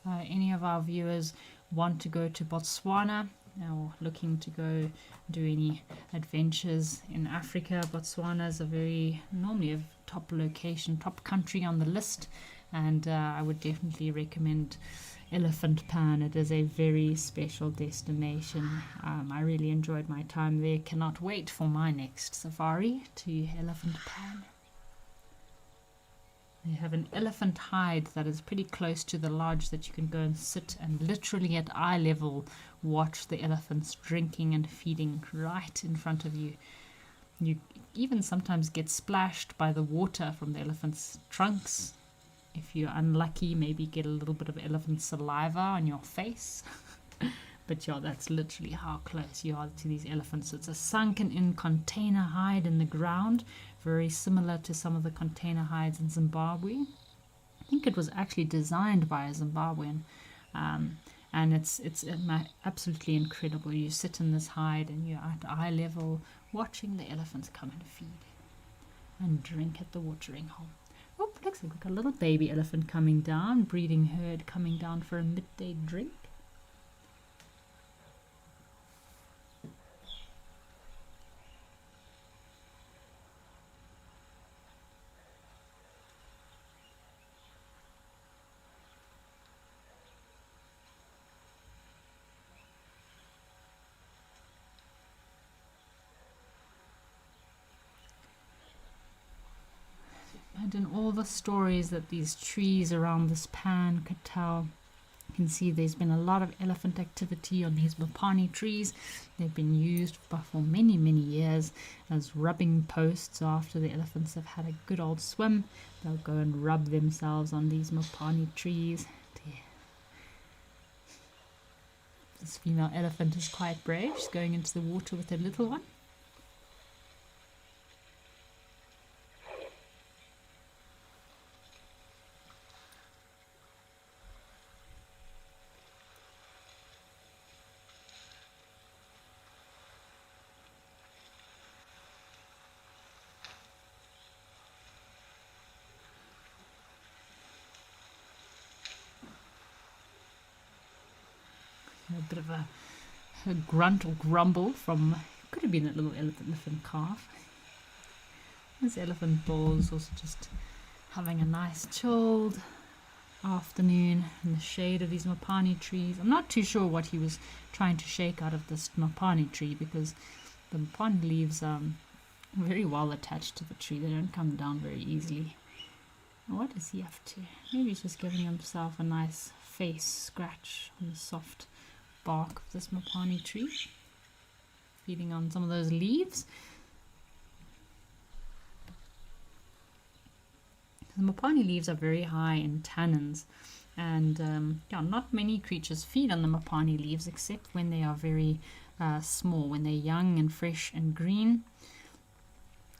If any of our viewers want to go to Botswana or looking to go do any adventures in Africa, Botswana is normally a top location, top country on the list, and I would definitely recommend Elephant Pan. It is a very special destination. I really enjoyed my time there. Cannot wait for my next safari to Elephant Pan. They have an elephant hide that is pretty close to the lodge that you can go and sit and literally at eye level watch the elephants drinking and feeding right in front of you. You even sometimes get splashed by the water from the elephants' trunks. If you're unlucky, maybe get a little bit of elephant saliva on your face. But that's literally how close you are to these elephants. It's a sunken in container hide in the ground, very similar to some of the container hides in Zimbabwe. I think it was actually designed by a Zimbabwean. And it's absolutely incredible. You sit in this hide and you're at eye level watching the elephants come and feed and drink at the watering hole. Oh, looks like a little baby elephant coming down, breeding herd coming down for a midday drink. And in all the stories that these trees around this pan could tell, can see there's been a lot of elephant activity on these mopani trees. They've been used for many years as rubbing posts. After the elephants have had a good old swim, they'll go and rub themselves on these mopani trees. This female elephant is quite brave. She's going into the water with her little one. A bit of a grunt or grumble from, could have been a little elephant calf. This elephant bull is also just having a nice chilled afternoon in the shade of these mopani trees. I'm not too sure what he was trying to shake out of this mopani tree, because the mopani leaves are very well attached to the tree. They don't come down very easily. What is he up to? Maybe he's just giving himself a nice face scratch on the soft bark of this mopani tree, feeding on some of those leaves. The mopani leaves are very high in tannins, and not many creatures feed on the mopani leaves except when they are very small, when they're young and fresh and green.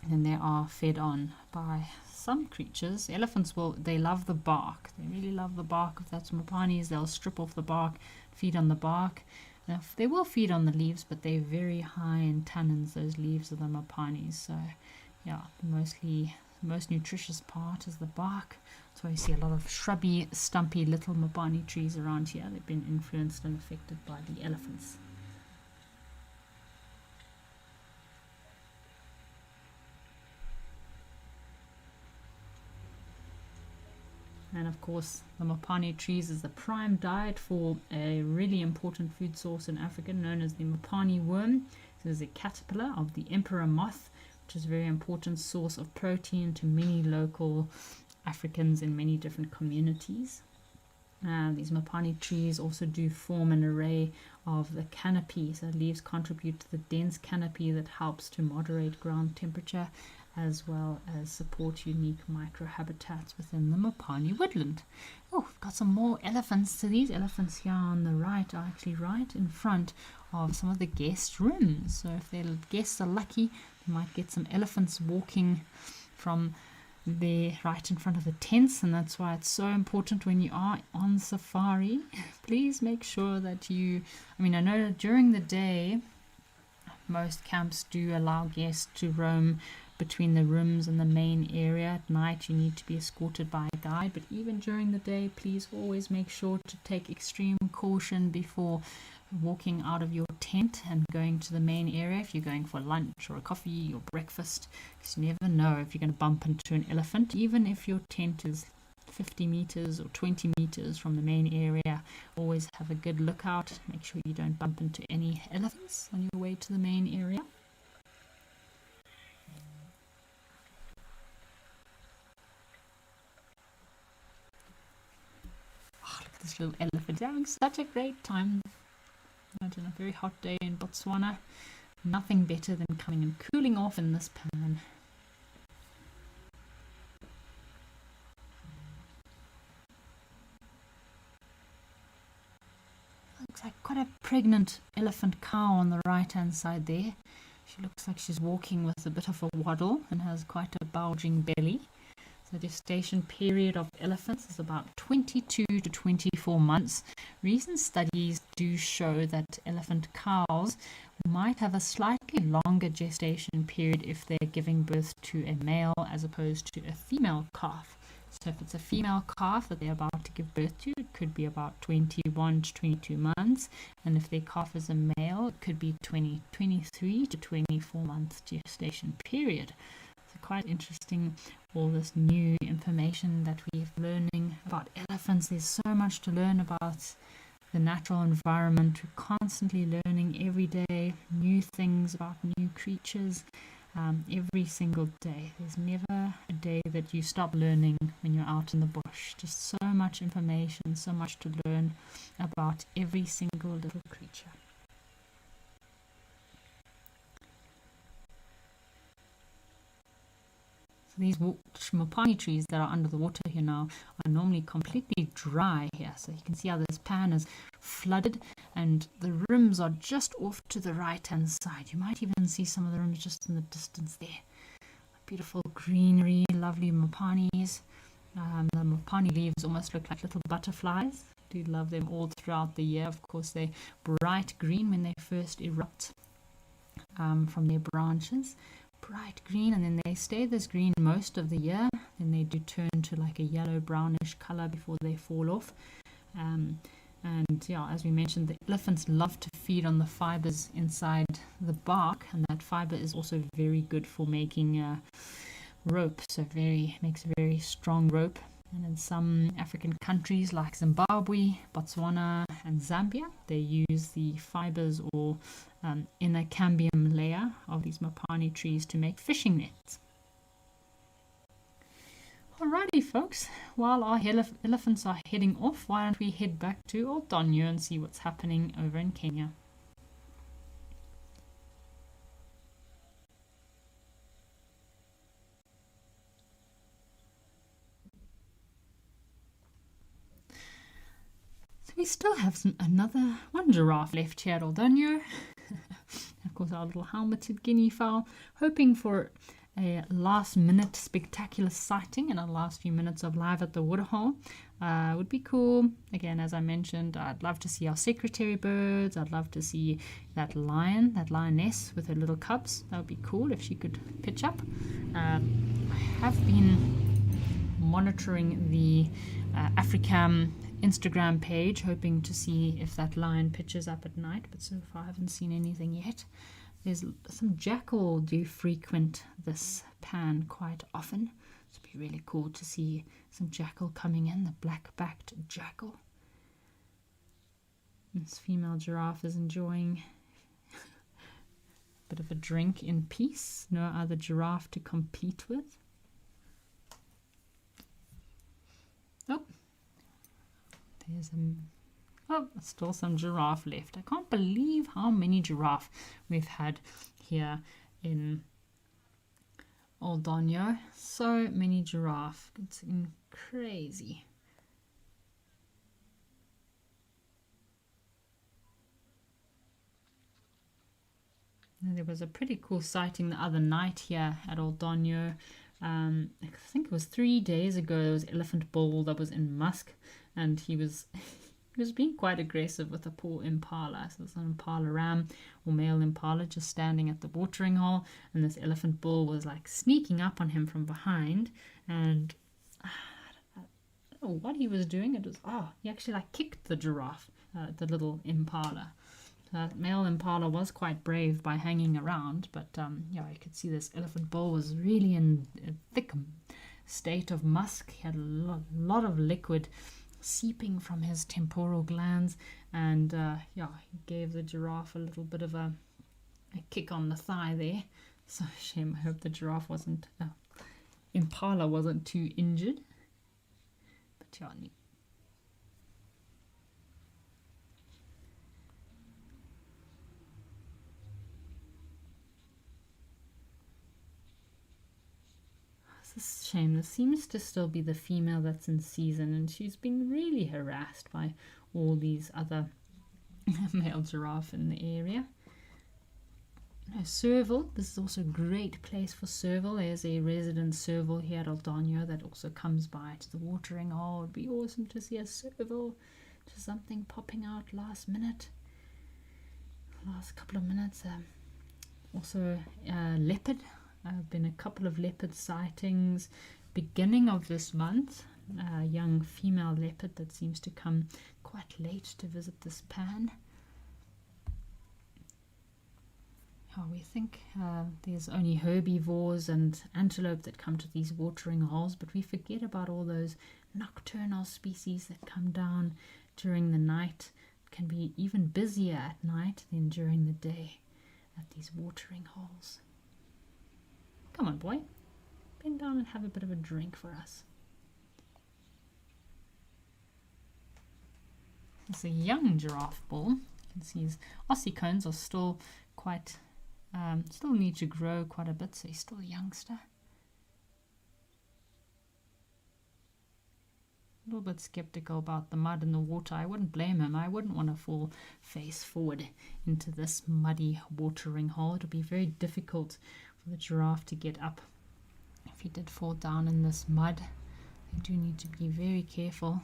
And then they are fed on by some creatures. Elephants they love the bark. They really love the bark of those mopanis. They'll strip off the bark, feed on the bark. They will feed on the leaves, but they're very high in tannins, those leaves of the mopanis. So yeah, the most nutritious part is the bark. So you see a lot of shrubby, stumpy little mopani trees around here. They've been influenced and affected by the elephants. And of course, the mopani trees is the prime diet for a really important food source in Africa known as the mopani worm. This is a caterpillar of the emperor moth, which is a very important source of protein to many local Africans in many different communities. These mopani trees also do form an array of the canopy, so leaves contribute to the dense canopy that helps to moderate ground temperature, as well as support unique microhabitats within the mopani woodland. Oh, we've got some more elephants. So these elephants here on the right are actually right in front of some of the guest rooms. So if their guests are lucky, they might get some elephants walking from there right in front of the tents, and that's why it's so important when you are on safari. Please make sure that I know during the day most camps do allow guests to roam between the rooms and the main area. At night you need to be escorted by a guide, but even during the day, please always make sure to take extreme caution before walking out of your tent and going to the main area if you're going for lunch or a coffee or breakfast, because you never know if you're going to bump into an elephant. Even if your tent is 50 meters or 20 meters from the main area, always have a good lookout. Make sure you don't bump into any elephants on your way to the main area. This little elephant having such a great time. Imagine a very hot day in Botswana. Nothing better than coming and cooling off in this pan. Looks like quite a pregnant elephant cow on the right hand side there. She looks like she's walking with a bit of a waddle and has quite a bulging belly. The gestation period of elephants is about 22 to 24 months. Recent studies do show that elephant cows might have a slightly longer gestation period if they're giving birth to a male as opposed to a female calf. So if it's a female calf that they're about to give birth to, it could be about 21 to 22 months. And if their calf is a male, it could be 23 to 24 months gestation period. So quite interesting, all this new information that we're learning about elephants. There's so much to learn about the natural environment. We're constantly learning every day new things about new creatures. every single day. There's never a day that you stop learning when you're out in the bush. Just so much information, so much to learn about every single little creature. These mopani trees that are under the water here now are normally completely dry here. So you can see how this pan is flooded and the rims are just off to the right hand side. You might even see some of the rims just in the distance there. Beautiful greenery, lovely mopanis. The mopani leaves almost look like little butterflies. Do love them all throughout the year. Of course, they're bright green when they first erupt from their branches. Bright green, and then they stay this green most of the year. Then they do turn to like a yellow brownish color before they fall off. And yeah, as we mentioned, the elephants love to feed on the fibers inside the bark, and that fiber is also very good for making rope. So makes a very strong rope. And in some African countries like Zimbabwe, Botswana, and Zambia, they use the fibers or inner cambium layer of these mopani trees to make fishing nets. Alrighty, folks, while our elephants are heading off, why don't we head back to Old Donyo and see what's happening over in Kenya. We still have another one giraffe left here at Old Donyo. Of course, our little helmeted guinea fowl, hoping for a last-minute spectacular sighting in our last few minutes of live at the waterhole. Would be cool. Again, as I mentioned, I'd love to see our secretary birds. I'd love to see that lioness with her little cubs. That would be cool if she could pitch up. I have been monitoring the Africam Instagram page, hoping to see if that lion pitches up at night, but so far I haven't seen anything yet. There's some jackal do frequent this pan quite often. It'd be really cool to see some jackal coming in, the black-backed jackal. This female giraffe is enjoying a bit of a drink in peace. No other giraffe to compete with. Oh, there's still some giraffe left. I can't believe how many giraffe we've had here in Old Donyo. So many giraffe. It's crazy. And there was a pretty cool sighting the other night here at Old Donyo. I think it was 3 days ago. There was an elephant bull that was in musk, and he was being quite aggressive with a poor impala. So it's an impala ram or male impala just standing at the watering hole, and this elephant bull was like sneaking up on him from behind, and I don't know what he was doing. It was he actually like kicked the giraffe, the little impala. That male impala was quite brave by hanging around, but yeah, you could see this elephant bull was really in a thick state of musk. He had a lot of liquid seeping from his temporal glands, and yeah, he gave the giraffe a little bit of a kick on the thigh there. So shame. I hope the giraffe impala wasn't too injured. But yeah, neat. It's a shame. This seems to still be the female that's in season, and she's been really harassed by all these other male giraffe in the area. Serval. This is also a great place for serval. There's a resident serval here at Old Donyo that also comes by to the watering hole. It'd be awesome to see a serval. Just something popping out last minute. Last couple of minutes. Also leopard. Been a couple of leopard sightings beginning of this month. A young female leopard that seems to come quite late to visit this pan. We think there's only herbivores and antelope that come to these watering holes, but we forget about all those nocturnal species that come down during the night. It can be even busier at night than during the day at these watering holes. Come on, boy. Bend down and have a bit of a drink for us. It's a young giraffe bull. You can see his ossicones are still quite, still need to grow quite a bit, so he's still a youngster. A little bit skeptical about the mud and the water. I wouldn't blame him. I wouldn't want to fall face forward into this muddy watering hole. It would be very difficult for the giraffe to get up if he did fall down in this mud. They do need to be very careful.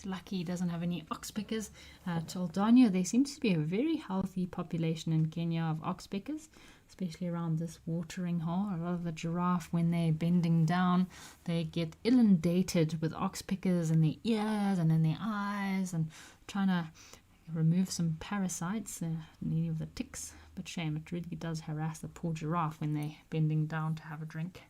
Lucky he doesn't have any oxpeckers. Toldania, there seems to be a very healthy population in Kenya of oxpeckers, especially around this watering hole. A lot of the giraffe, when they're bending down, they get inundated with oxpeckers in their ears and in their eyes, and trying to remove some parasites, any of the ticks. But shame, it really does harass the poor giraffe when they're bending down to have a drink.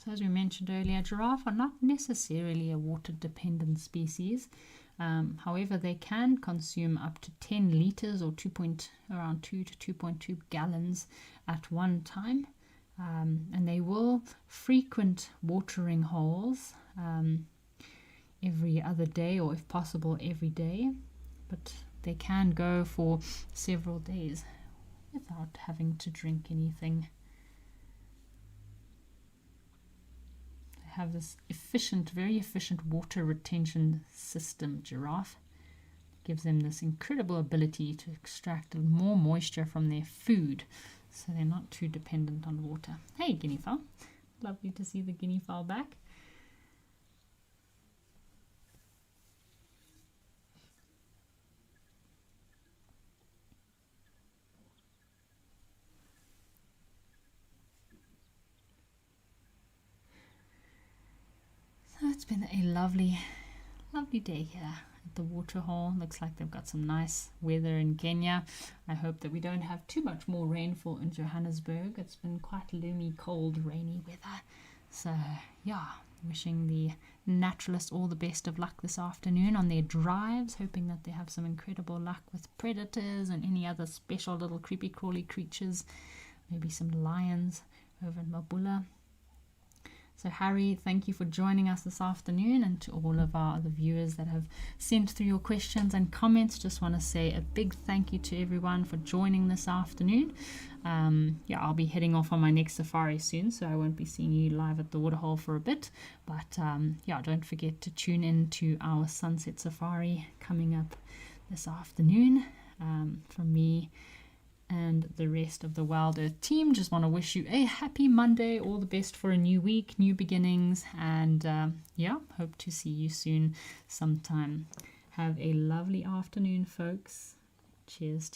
So as we mentioned earlier, giraffe are not necessarily a water-dependent species. However, they can consume up to 10 liters or around 2 to 2.2 gallons at one time. And they will frequent watering holes every other day, or if possible every day. But they can go for several days without having to drink anything. Have this very efficient water retention system, giraffe. Gives them this incredible ability to extract more moisture from their food, so they're not too dependent on water. Hey, guinea fowl. Lovely to see the guinea fowl back. It's been a lovely day here at the waterhole. Looks like they've got some nice weather in Kenya. I hope that we don't have too much more rainfall in Johannesburg. It's been quite gloomy, cold, rainy weather. So yeah, wishing the naturalists all the best of luck this afternoon on their drives, hoping that they have some incredible luck with predators and any other special little creepy crawly creatures, maybe some lions over in Mabula. So Harry, thank you for joining us this afternoon, and to all of our other viewers that have sent through your questions and comments, just want to say a big thank you to everyone for joining this afternoon. I'll be heading off on my next safari soon, so I won't be seeing you live at the waterhole for a bit, but don't forget to tune in to our sunset safari coming up this afternoon. From me and the rest of the Wild Earth team, just want to wish you a happy Monday, all the best for a new week, new beginnings, and hope to see you soon sometime. Have a lovely afternoon, folks. Cheers.